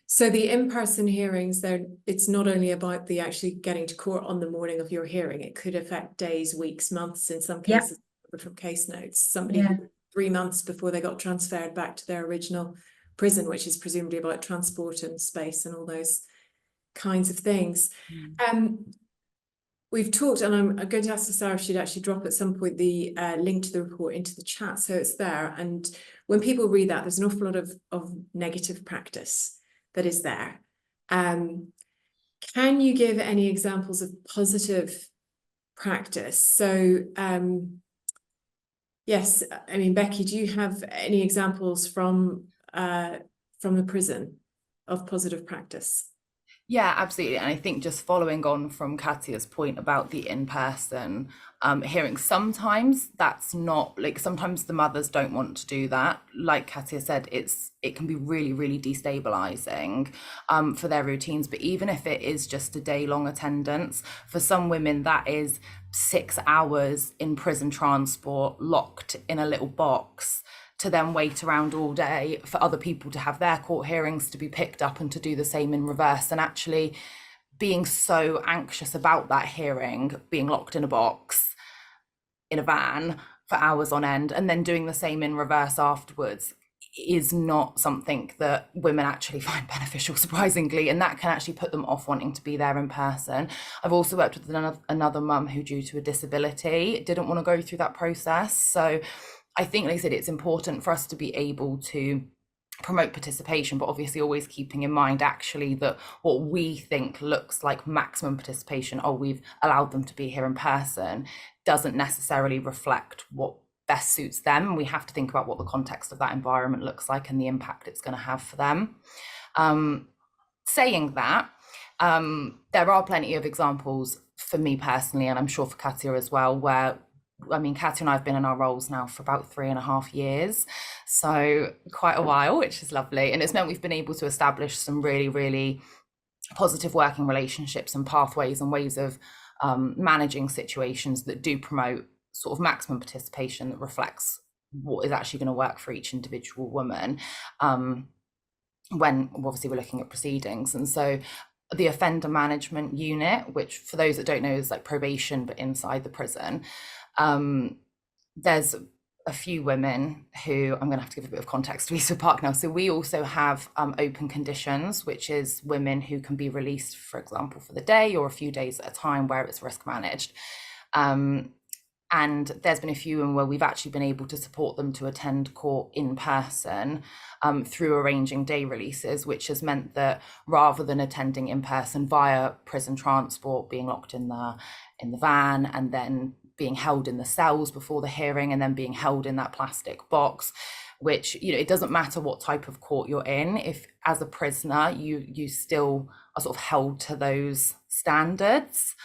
So the in-person hearings, it's not only about the actually getting to court on the morning of your hearing. It could affect days, weeks, months, in some Yeah. cases from case notes. Somebody Yeah. who 3 months before they got transferred back to their original prison, which is presumably about transport and space and all those kinds of things. We've talked, and I'm going to ask Sarah if she'd actually drop at some point the link to the report into the chat, so it's there. And when people read that, there's an awful lot of negative practice that is there. Can you give any examples of positive practice? So yes, I mean, Becky, do you have any examples from the prison of positive practice? Yeah, absolutely. And I think just following on from Katia's point about the in-person hearing, sometimes that's not, like, sometimes the mothers don't want to do that. Like Katia said, it can be really, really destabilizing for their routines. But even if it is just a day-long attendance, for some women that is 6 hours in prison transport, locked in a little box, to then wait around all day for other people to have their court hearings to be picked up and to do the same in reverse, and actually being so anxious about that hearing, being locked in a box in a van for hours on end, and then doing the same in reverse afterwards, is not something that women actually find beneficial, surprisingly, and that can actually put them off wanting to be there in person. I've also worked with another mum who, due to a disability, didn't want to go through that process. So I think, like I said, it's important for us to be able to promote participation, but obviously always keeping in mind actually that what we think looks like maximum participation, or we've allowed them to be here in person, doesn't necessarily reflect what best suits them. We have to think about what the context of that environment looks like and the impact it's going to have for them. Saying that, there are plenty of examples for me personally, and I'm sure for Katia as well, where, I mean, Katia and I have been in our roles now for about 3.5 years, so quite a while, which is lovely. And it's meant we've been able to establish some really, really positive working relationships and pathways and ways of managing situations that do promote sort of maximum participation that reflects what is actually going to work for each individual woman, when obviously we're looking at proceedings. And so the offender management unit, which for those that don't know is like probation but inside the prison, there's a few women who, I'm going to have to give a bit of context to Eastwood Park now. So we also have open conditions, which is women who can be released, for example, for the day or a few days at a time, where it's risk managed. And there's been a few where we've actually been able to support them to attend court in person through arranging day releases, which has meant that rather than attending in person via prison transport, being locked in the van and then being held in the cells before the hearing and then being held in that plastic box, which, you know, it doesn't matter what type of court you're in, if as a prisoner you still are sort of held to those standards.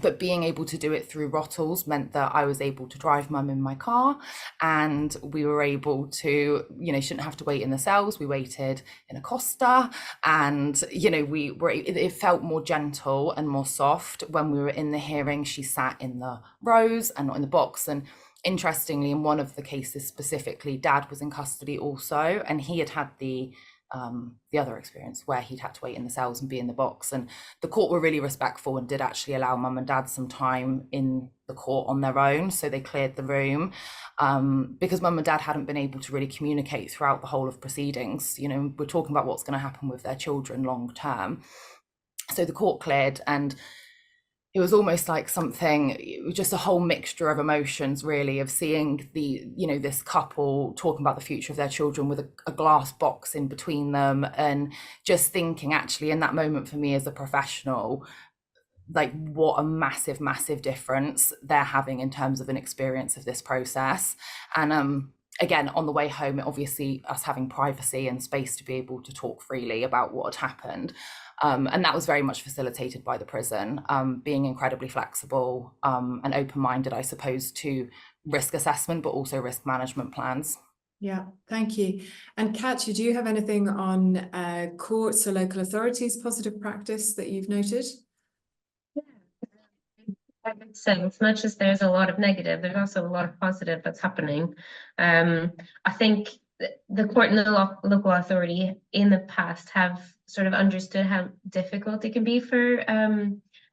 But being able to do it through Rottles meant that I was able to drive mum in my car, and we were able to, you know, shouldn't have to wait in the cells. We waited in a Costa, and, you know, it felt more gentle and more soft. When we were in the hearing, she sat in the rows and not in the box. And interestingly, in one of the cases specifically, Dad was in custody also, and he had the the other experience where he'd had to wait in the cells and be in the box. And the court were really respectful and did actually allow mum and dad some time in the court on their own. So they cleared the room because mum and dad hadn't been able to really communicate throughout the whole of proceedings. You know, we're talking about what's going to happen with their children long term. So the court cleared, and it was almost like something, it was just a whole mixture of emotions, really, of seeing this couple talking about the future of their children with a glass box in between them, and just thinking, actually, in that moment for me as a professional, like, what a massive, massive difference they're having in terms of an experience of this process. And again, on the way home, obviously us having privacy and space to be able to talk freely about what had happened. And that was very much facilitated by the prison, being incredibly flexible and open-minded, I suppose, to risk assessment, but also risk management plans. Yeah, thank you. And Katia, do you have anything on courts or local authorities' positive practice that you've noted? I would say, as much as there's a lot of negative, there's also a lot of positive that's happening. I think the court and the local authority in the past have sort of understood how difficult it can be for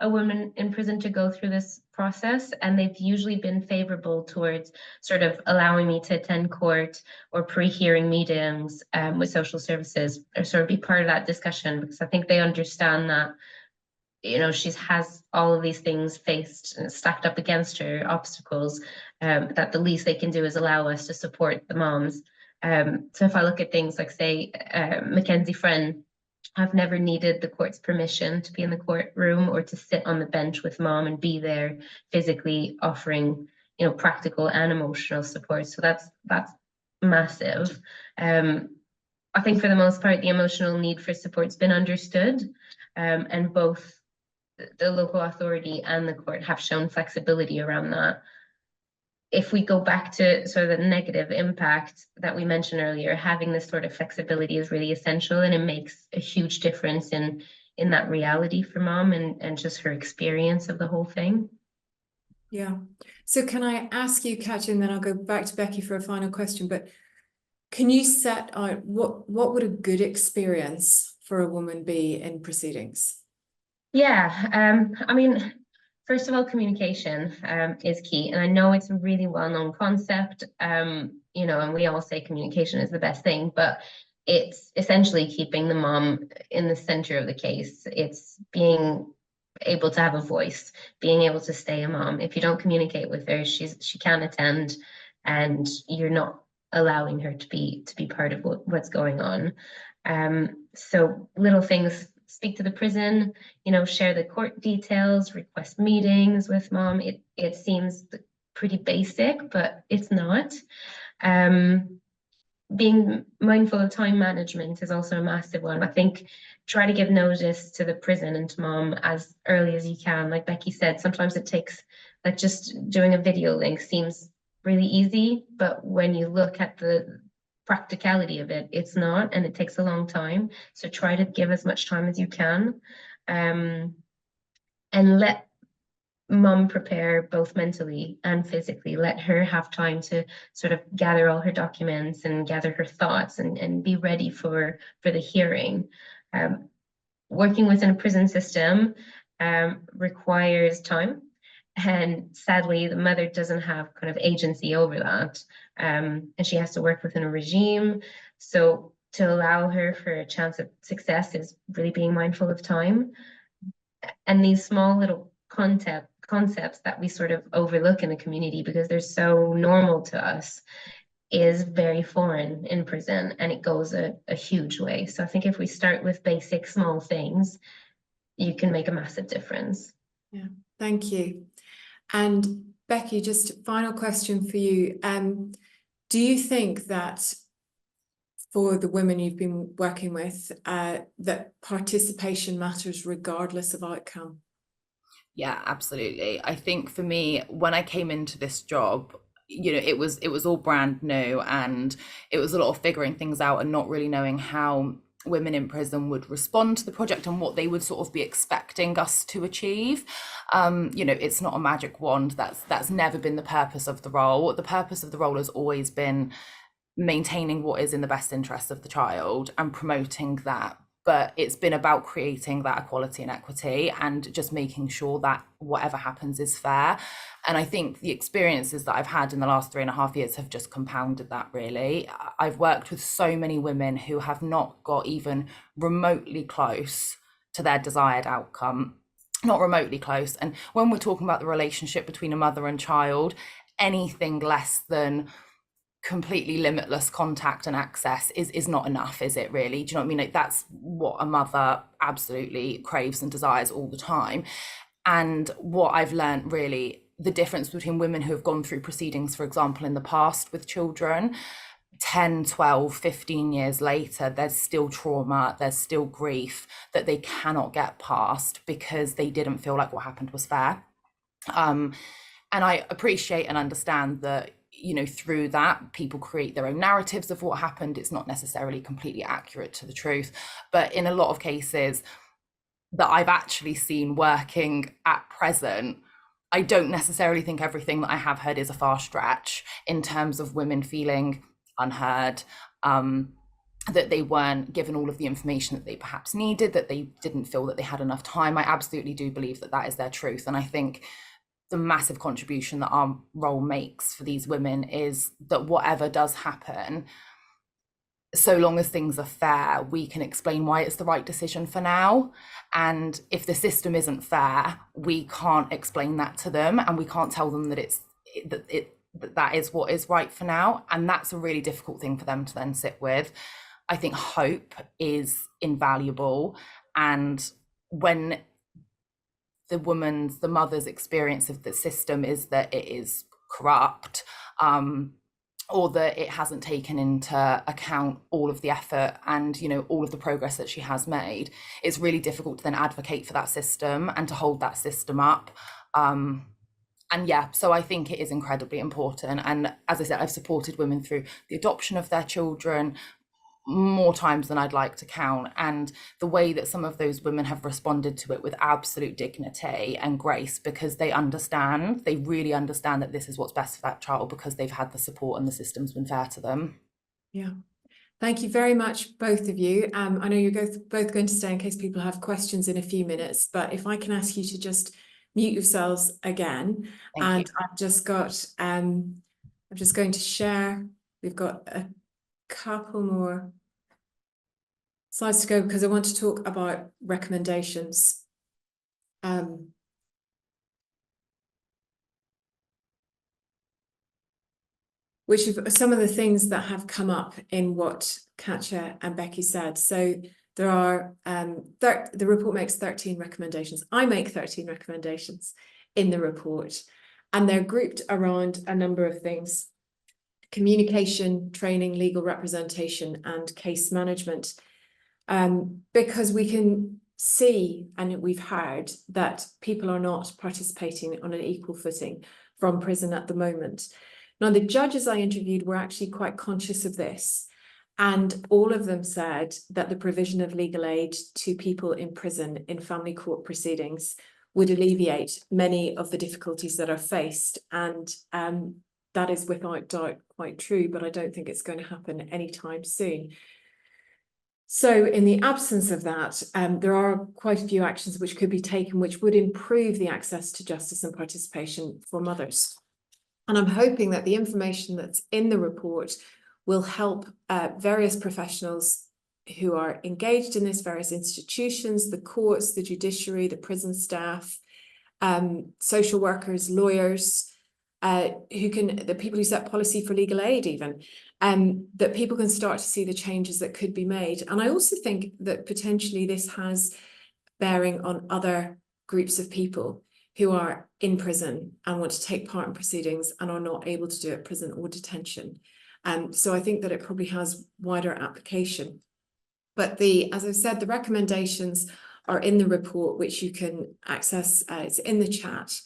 a woman in prison to go through this process, and they've usually been favorable towards sort of allowing me to attend court or pre-hearing meetings with social services, or sort of be part of that discussion, because I think they understand that, you know, she has all of these things faced and stacked up against her, obstacles, that the least they can do is allow us to support the moms. So if I look at things like, say, Mackenzie Friend, I've never needed the court's permission to be in the courtroom or to sit on the bench with mom and be there physically offering, you know, practical and emotional support. So that's massive. I think for the most part, the emotional need for support's been understood, and both the local authority and the court have shown flexibility around that. If we go back to sort of the negative impact that we mentioned earlier, having this sort of flexibility is really essential, and it makes a huge difference in that reality for mom and just her experience of the whole thing. Yeah. So can I ask you, Katia, and then I'll go back to Becky for a final question, but can you set out what would a good experience for a woman be in proceedings? Yeah, I mean, first of all, communication is key. And I know it's a really well-known concept, you know, and we all say communication is the best thing, but it's essentially keeping the mom in the center of the case. It's being able to have a voice, being able to stay a mom. If you don't communicate with her, she can't attend, and you're not allowing her to be part of what's going on. So little things: speak to the prison, you know, share the court details, request meetings with mom. It seems pretty basic, but it's not. Being mindful of time management is also a massive one. I think try to give notice to the prison and to mom as early as you can. Like Becky said, sometimes it takes, like, just doing a video link seems really easy, but when you look at the practicality of it, it's not, and it takes a long time. So try to give as much time as you can, and let mom prepare both mentally and physically. Let her have time to sort of gather all her documents and gather her thoughts and be ready for the hearing. Working within a prison system requires time, and sadly the mother doesn't have kind of agency over that, and she has to work within a regime. So to allow her for a chance at success is really being mindful of time, and these small little concepts that we sort of overlook in the community because they're so normal to us is very foreign in prison, and it goes a huge way. So I think if we start with basic small things, you can make a massive difference. Yeah, thank you. And Becky, just final question for you. Do you think that for the women you've been working with, that participation matters regardless of outcome? Yeah, absolutely. I think for me, when I came into this job, you know, it was all brand new, and it was a lot of figuring things out and not really knowing how women in prison would respond to the project and what they would sort of be expecting us to achieve. You know, it's not a magic wand. That's never been the purpose of the role. The purpose of the role has always been maintaining what is in the best interest of the child and promoting that. But it's been about creating that equality and equity and just making sure that whatever happens is fair. And I think the experiences that I've had in the last 3.5 years have just compounded that, really. I've worked with so many women who have not got even remotely close to their desired outcome, not remotely close. And when we're talking about the relationship between a mother and child, anything less than completely limitless contact and access is not enough, is it really? Do you know what I mean? Like, that's what a mother absolutely craves and desires all the time. And what I've learned, really, the difference between women who have gone through proceedings, for example, in the past with children, 10, 12, 15 years later, there's still trauma, there's still grief that they cannot get past because they didn't feel like what happened was fair. And I appreciate and understand that, you know, through that, people create their own narratives of what happened. It's not necessarily completely accurate to the truth. But in a lot of cases that I've actually seen working at present, I don't necessarily think everything that I have heard is a far stretch in terms of women feeling unheard, that they weren't given all of the information that they perhaps needed, that they didn't feel that they had enough time. I absolutely do believe that that is their truth. And I think the massive contribution that our role makes for these women is that whatever does happen, so long as things are fair, we can explain why it's the right decision for now. And if the system isn't fair, we can't explain that to them, and we can't tell them that that is what is right for now. And that's a really difficult thing for them to then sit with. I think hope is invaluable. And when the mother's experience of the system is that it is corrupt, or that it hasn't taken into account all of the effort and, you know, all of the progress that she has made, it's really difficult to then advocate for that system and to hold that system up. And yeah, so I think it is incredibly important. And as I said, I've supported women through the adoption of their children more times than I'd like to count. And the way that some of those women have responded to it with absolute dignity and grace, because they really understand that this is what's best for that child, because they've had the support and the system's been fair to them. Yeah. Thank you very much, both of you. I know you're both going to stay in case people have questions in a few minutes, but if I can ask you to just mute yourselves again. Thank you. I've just got, I'm just going to share. We've got a couple more slides to go because I want to talk about recommendations. Which are some of the things that have come up in what Katia and Becky said. So there are, the report makes 13 recommendations. I make 13 recommendations in the report, and they're grouped around a number of things: communication, training, legal representation, and case management. Because we can see, and we've heard, that people are not participating on an equal footing from prison at the moment. Now, the judges I interviewed were actually quite conscious of this, and all of them said that the provision of legal aid to people in prison in family court proceedings would alleviate many of the difficulties that are faced. And that is without doubt quite true, but I don't think it's going to happen anytime soon. So in the absence of that, there are quite a few actions which could be taken which would improve the access to justice and participation for mothers. And I'm hoping that the information that's in the report will help various professionals who are engaged in this, various institutions, the courts, the judiciary, the prison staff, social workers, lawyers, the people who set policy for legal aid even, that people can start to see the changes that could be made. And I also think that potentially this has bearing on other groups of people who are in prison and want to take part in proceedings and are not able to do it prison or detention. So I think that it probably has wider application. But as I've said, the recommendations are in the report, which you can access. It's in the chat.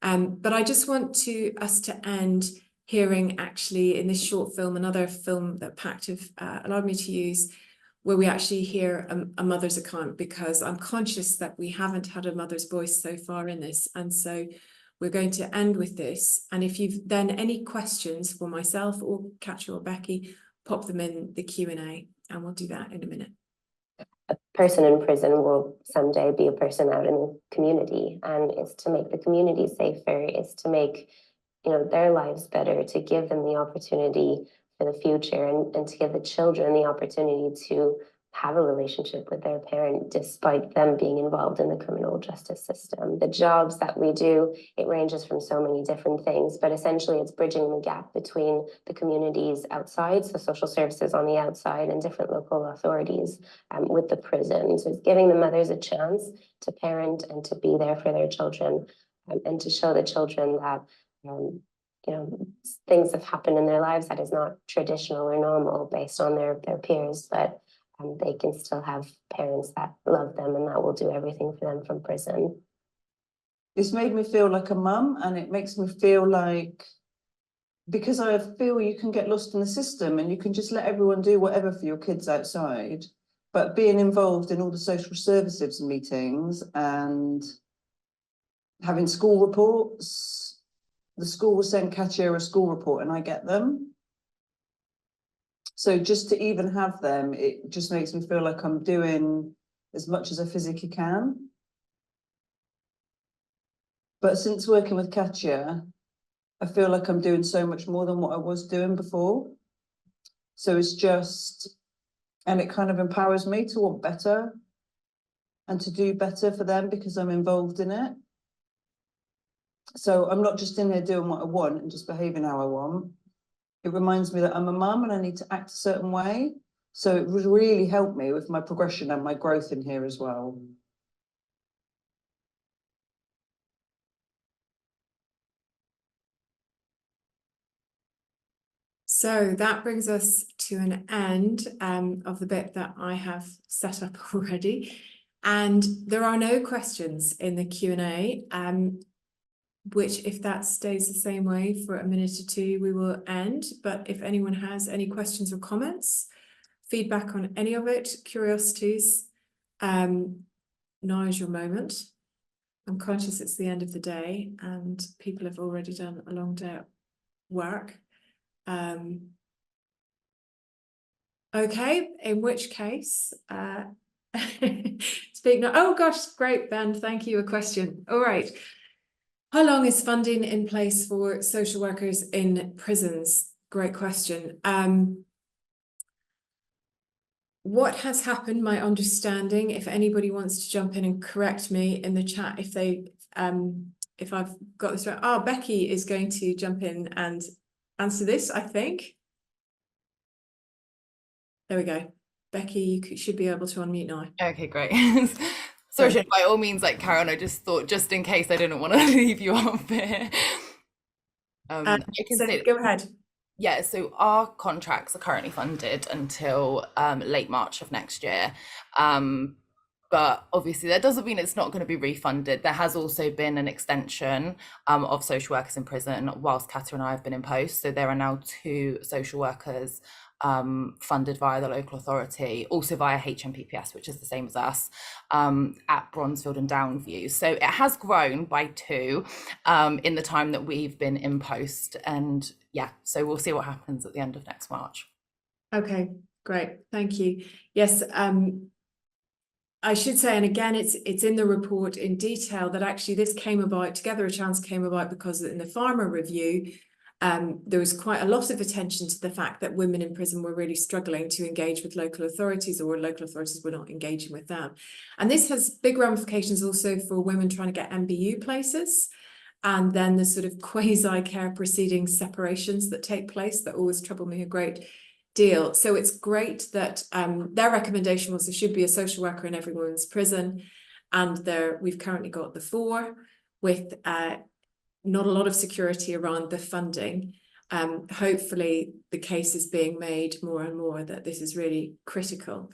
But I just want us to end hearing, actually, in this short film, another film that PACT have allowed me to use, where we actually hear a mother's account, because I'm conscious that we haven't had a mother's voice so far in this. And so we're going to end with this. And if you've then any questions for myself or Katia or Becky, pop them in the Q&A, and we'll do that in a minute. A person in prison will someday be a person out in the community, and it's to make the community safer, it's to make, you know, their lives better, to give them the opportunity for the future, and to give the children the opportunity to have a relationship with their parent despite them being involved in the criminal justice system. The jobs that we do, it ranges from so many different things, but essentially it's bridging the gap between the communities outside, so social services on the outside and different local authorities with the prison. So it's giving the mothers a chance to parent and to be there for their children, and to show the children that you know, things have happened in their lives that is not traditional or normal based on their peers, but they can still have parents that love them and that will do everything for them from prison. It's made me feel like a mum, and it makes me feel like, because I feel you can get lost in the system and you can just let everyone do whatever for your kids outside, but being involved in all the social services meetings and having school reports, the school will send Katia a school report and I get them. So just to even have them, it just makes me feel like I'm doing as much as I physically can. But since working with Katia, I feel like I'm doing so much more than what I was doing before. So it's just, and it kind of empowers me to want better and to do better for them because I'm involved in it. So I'm not just in there doing what I want and just behaving how I want. It reminds me that I'm a mum and I need to act a certain way. So it would really help me with my progression and my growth in here as well. So that brings us to an end of the bit that I have set up already. And there are no questions in the Q&A, which, if that stays the same way for a minute or two, we will end. But if anyone has any questions or comments, feedback on any of it, curiosities, now is your moment. I'm conscious it's the end of the day and people have already done a long day at work. Okay, in which case, speak now. Oh gosh, great, Ben, thank you. A question. All right. How long is funding in place for social workers in prisons? Great question. What has happened, my understanding, if anybody wants to jump in and correct me in the chat, if I've got this right. Oh, Becky is going to jump in and answer this, I think. There we go. Becky, you should be able to unmute now. Okay, great. Sorry, Shona, by all means, like, carry on. I just thought, just in case I didn't want to leave you off here. I can say, go ahead. Yeah, so our contracts are currently funded until late March of next year. But obviously that doesn't mean it's not going to be refunded. There has also been an extension of social workers in prison whilst Katia and I have been in post. So there are now 2 social workers funded via the local authority, also via HMPPS, which is the same as us, at Bronzefield and Downview. So it has grown by 2 in the time that we've been in post. And yeah, so we'll see what happens at the end of next March. Okay, great. Thank you. Yes, I should say, and again, it's in the report in detail, that actually this came about, Together a Chance came about because in the Farmer Review, there was quite a lot of attention to the fact that women in prison were really struggling to engage with local authorities, or local authorities were not engaging with them. And this has big ramifications also for women trying to get MBU places, and then the sort of quasi-care proceedings separations that take place that always trouble me a great deal. So it's great that their recommendation was there should be a social worker in every women's prison, and we've currently got the 4 with not a lot of security around the funding. Hopefully the case is being made more and more that this is really critical.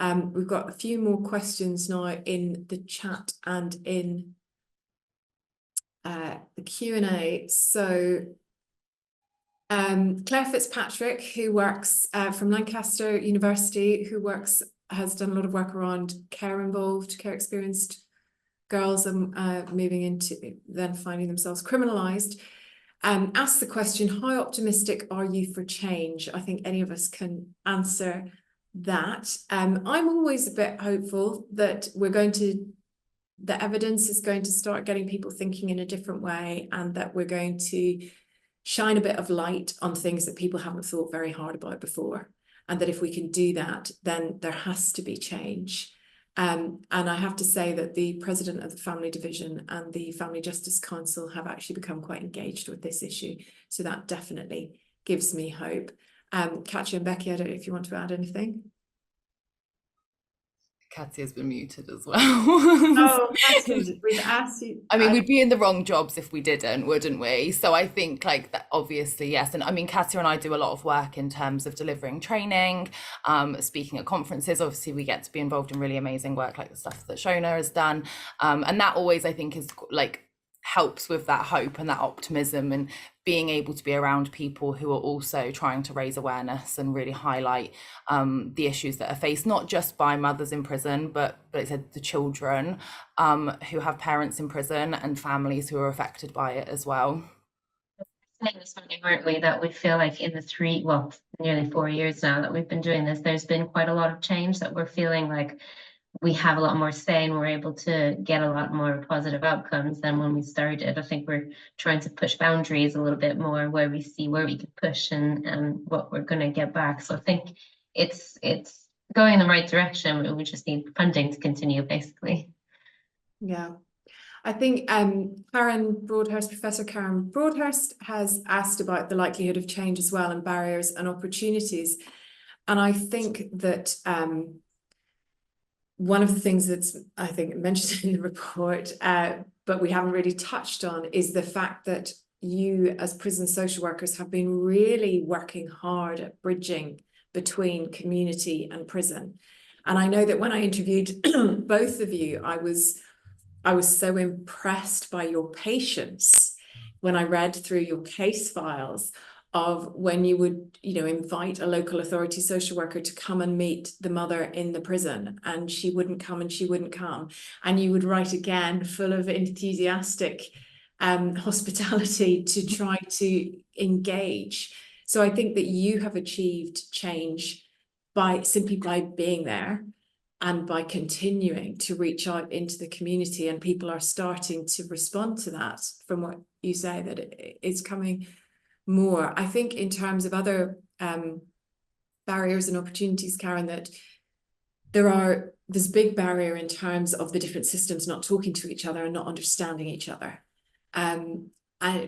We've got a few more questions now in the chat and in the Q&A. So Claire Fitzpatrick, who works from Lancaster University, has done a lot of work around care experienced girls and moving into then finding themselves criminalized. asked the question, how optimistic are you for change? I think any of us can answer that. I'm always a bit hopeful that the evidence is going to start getting people thinking in a different way, and that we're going to shine a bit of light on things that people haven't thought very hard about before. And that if we can do that, then there has to be change. And I have to say that the president of the Family Division and the Family Justice Council have actually become quite engaged with this issue. So that definitely gives me hope. Katia and Becky, I don't know if you want to add anything. Katia's been muted as well. Oh, Katia, we've asked you. I mean, we'd be in the wrong jobs if we didn't, wouldn't we? So I think like that, obviously, yes. And I mean, Katia and I do a lot of work in terms of delivering training, speaking at conferences. Obviously, we get to be involved in really amazing work like the stuff that Shona has done. And that always, I think, is like helps with that hope and that optimism, and being able to be around people who are also trying to raise awareness and really highlight the issues that are faced, not just by mothers in prison, but it said the children who have parents in prison and families who are affected by it as well. Saying this morning, weren't we, that we feel like in the nearly 4 years now that we've been doing this, there's been quite a lot of change, that we're feeling like we have a lot more say and we're able to get a lot more positive outcomes than when we started. I think we're trying to push boundaries a little bit more, where we see where we can push and what we're going to get back. So I think it's going in the right direction. We just need funding to continue, basically. Yeah. I think Professor Karen Broadhurst has asked about the likelihood of change as well, and barriers and opportunities. And I think that one of the things that's, I think, mentioned in the report, but we haven't really touched on, is the fact that you as prison social workers have been really working hard at bridging between community and prison. And I know that when I interviewed both of you, I was so impressed by your patience when I read through your case files of when you would, invite a local authority social worker to come and meet the mother in the prison, and she wouldn't come. And you would write again full of enthusiastic hospitality to try to engage. So I think that you have achieved change simply by being there and by continuing to reach out into the community, and people are starting to respond to that, from what you say, that it's coming more. I think in terms of other barriers and opportunities, Karen, that there's a big barrier in terms of the different systems not talking to each other and not understanding each other.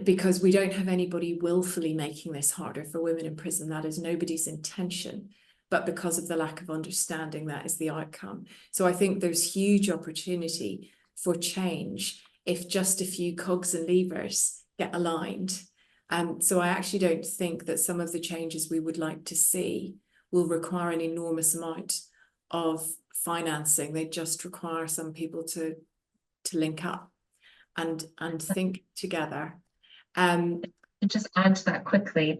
Because we don't have anybody willfully making this harder for women in prison. That is nobody's intention. But because of the lack of understanding, that is the outcome. So I think there's huge opportunity for change if just a few cogs and levers get aligned. So I actually don't think that some of the changes we would like to see will require an enormous amount of financing. They just require some people to link up and think together. Just add to that quickly,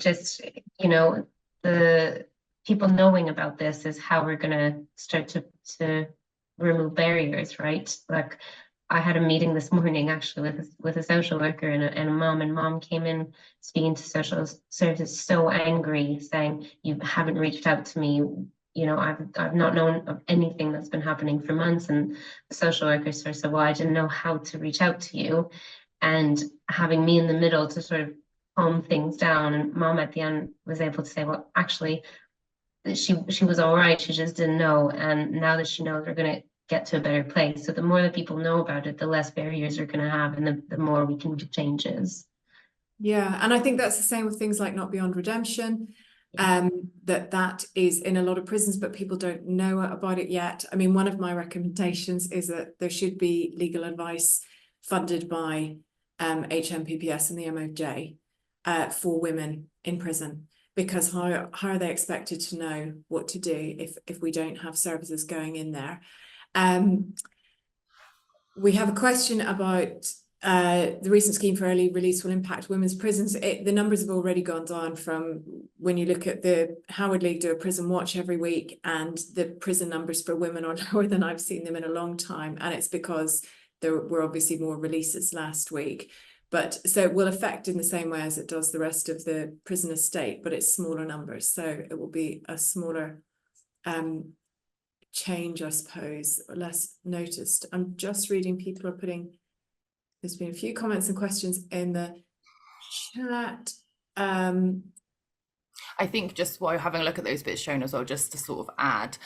the people knowing about this is how we're going to start to remove barriers, right? Like, I had a meeting this morning actually with a social worker and a mom, and mom came in speaking to social services so angry, saying, you haven't reached out to me. I've not known of anything that's been happening for months. And the social worker sort of said, well, I didn't know how to reach out to you. And having me in the middle to sort of calm things down, and mom at the end was able to say, well, actually, she was all right. She just didn't know. And now that she knows, we're going to get to a better place. So the more that people know about it, the less barriers we're going to have, and the more we can do changes. Yeah, and I think that's the same with things like Not Beyond Redemption. That is in a lot of prisons, but people don't know about it yet. I mean, one of my recommendations is that there should be legal advice funded by HMPPS and the MOJ for women in prison, because how are they expected to know what to do if we don't have services going in there? We have a question about the recent scheme for early release will impact women's prisons. The numbers have already gone down from when you look at the Howard League do a prison watch every week, and the prison numbers for women are lower than I've seen them in a long time. And it's because there were obviously more releases last week. But so it will affect in the same way as it does the rest of the prison estate, but it's smaller numbers. So it will be a smaller change, I suppose, or less noticed. I'm just reading, people are putting, there's been a few comments and questions in the chat. I think just while you're having a look at those bits shown as well, just to sort of add,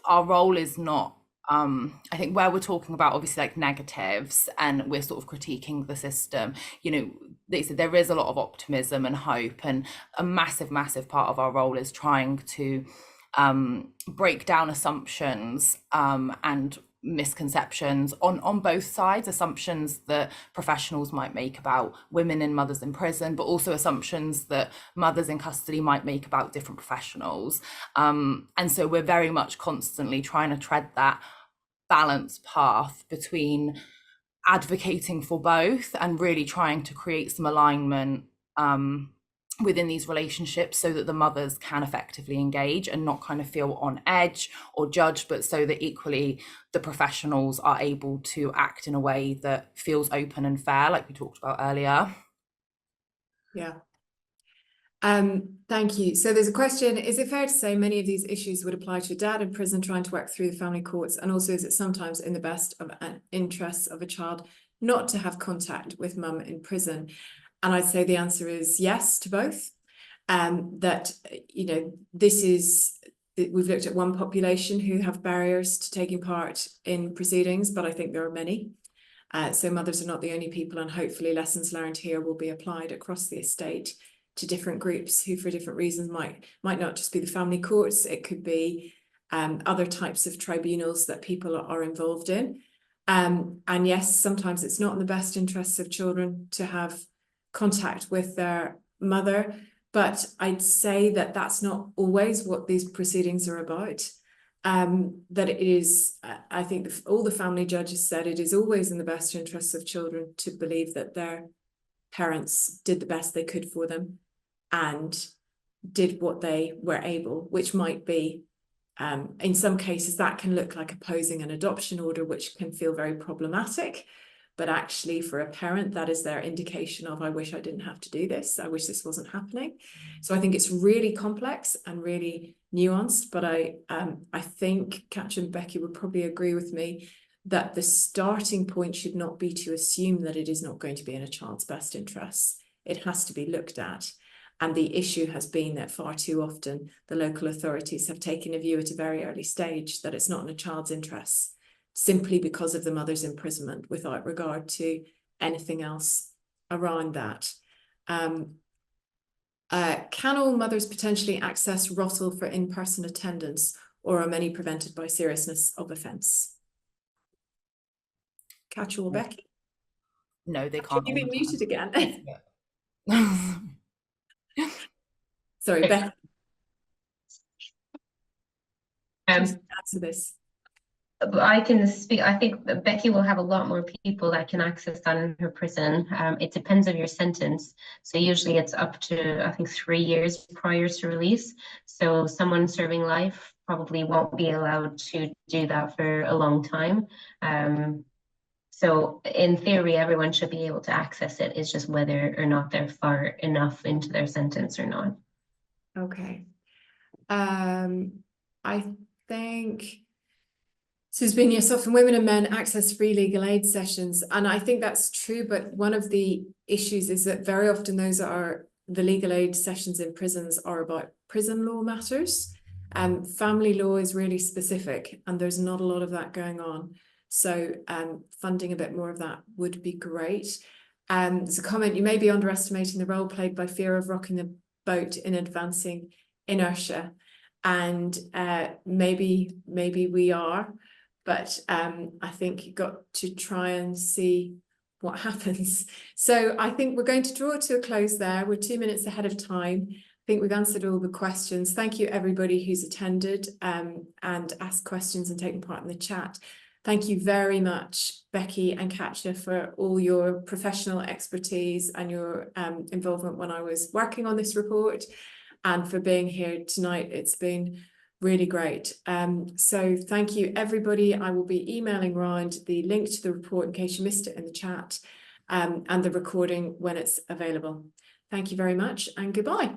our role is not, I think where we're talking about obviously like negatives and we're sort of critiquing the system, they said there is a lot of optimism and hope, and a massive part of our role is trying to break down assumptions and misconceptions on both sides, assumptions that professionals might make about women and mothers in prison, but also assumptions that mothers in custody might make about different professionals. And so we're very much constantly trying to tread that balanced path between advocating for both and really trying to create some alignment within these relationships so that the mothers can effectively engage and not kind of feel on edge or judged, but so that equally the professionals are able to act in a way that feels open and fair, like we talked about earlier. Yeah. Thank you. So there's a question, is it fair to say many of these issues would apply to a dad in prison trying to work through the family courts? And also, is it sometimes in the best of interests of a child not to have contact with mum in prison? And I'd say the answer is yes to both. That, this is, we've looked at one population who have barriers to taking part in proceedings, but I think there are many. So mothers are not the only people, and hopefully lessons learned here will be applied across the estate to different groups who for different reasons might not just be the family courts, it could be other types of tribunals that people are involved in. And yes, sometimes it's not in the best interests of children to have contact with their mother, but I'd say that that's not always what these proceedings are about. That it is, I think all the family judges said it is always in the best interests of children to believe that their parents did the best they could for them and did what they were able, which might be, in some cases that can look like opposing an adoption order, which can feel very problematic. But actually for a parent, that is their indication of, I wish I didn't have to do this. I wish this wasn't happening. So I think it's really complex and really nuanced, but I think Katia and Becky would probably agree with me that the starting point should not be to assume that it is not going to be in a child's best interests. It has to be looked at. And the issue has been that far too often the local authorities have taken a view at a very early stage that it's not in a child's interests, simply because of the mother's imprisonment, without regard to anything else around that. Can all mothers potentially access ROTL for in-person attendance, or are many prevented by seriousness of offence? Katia or Becky? No, they can't. You've been muted again. Yeah. Sorry, Becky. Um, Answer this. I can speak. I think that Becky will have a lot more people that can access that in her prison. It depends on your sentence. So usually it's up to, I think, 3 years prior to release. So someone serving life probably won't be allowed to do that for a long time. So in theory, everyone should be able to access it. It's just whether or not they're far enough into their sentence or not. Okay. I think so. There's been, yes, often women and men access free legal aid sessions, and I think that's true. But one of the issues is that very often those are the legal aid sessions in prisons are about prison law matters. Family law is really specific, and there's not a lot of that going on. So funding a bit more of that would be great. There's a comment, you may be underestimating the role played by fear of rocking the boat in advancing inertia. And maybe we are, but I think you've got to try and see what happens. So I think we're going to draw to a close there. We're 2 minutes ahead of time. I think we've answered all the questions. Thank you everybody who's attended and asked questions and taken part in the chat. Thank you very much, Becky and Katia, for all your professional expertise and your involvement when I was working on this report, and for being here tonight. It's been Really great. So thank you, everybody. I will be emailing round the link to the report in case you missed it in the chat, and the recording when it's available. Thank you very much and goodbye.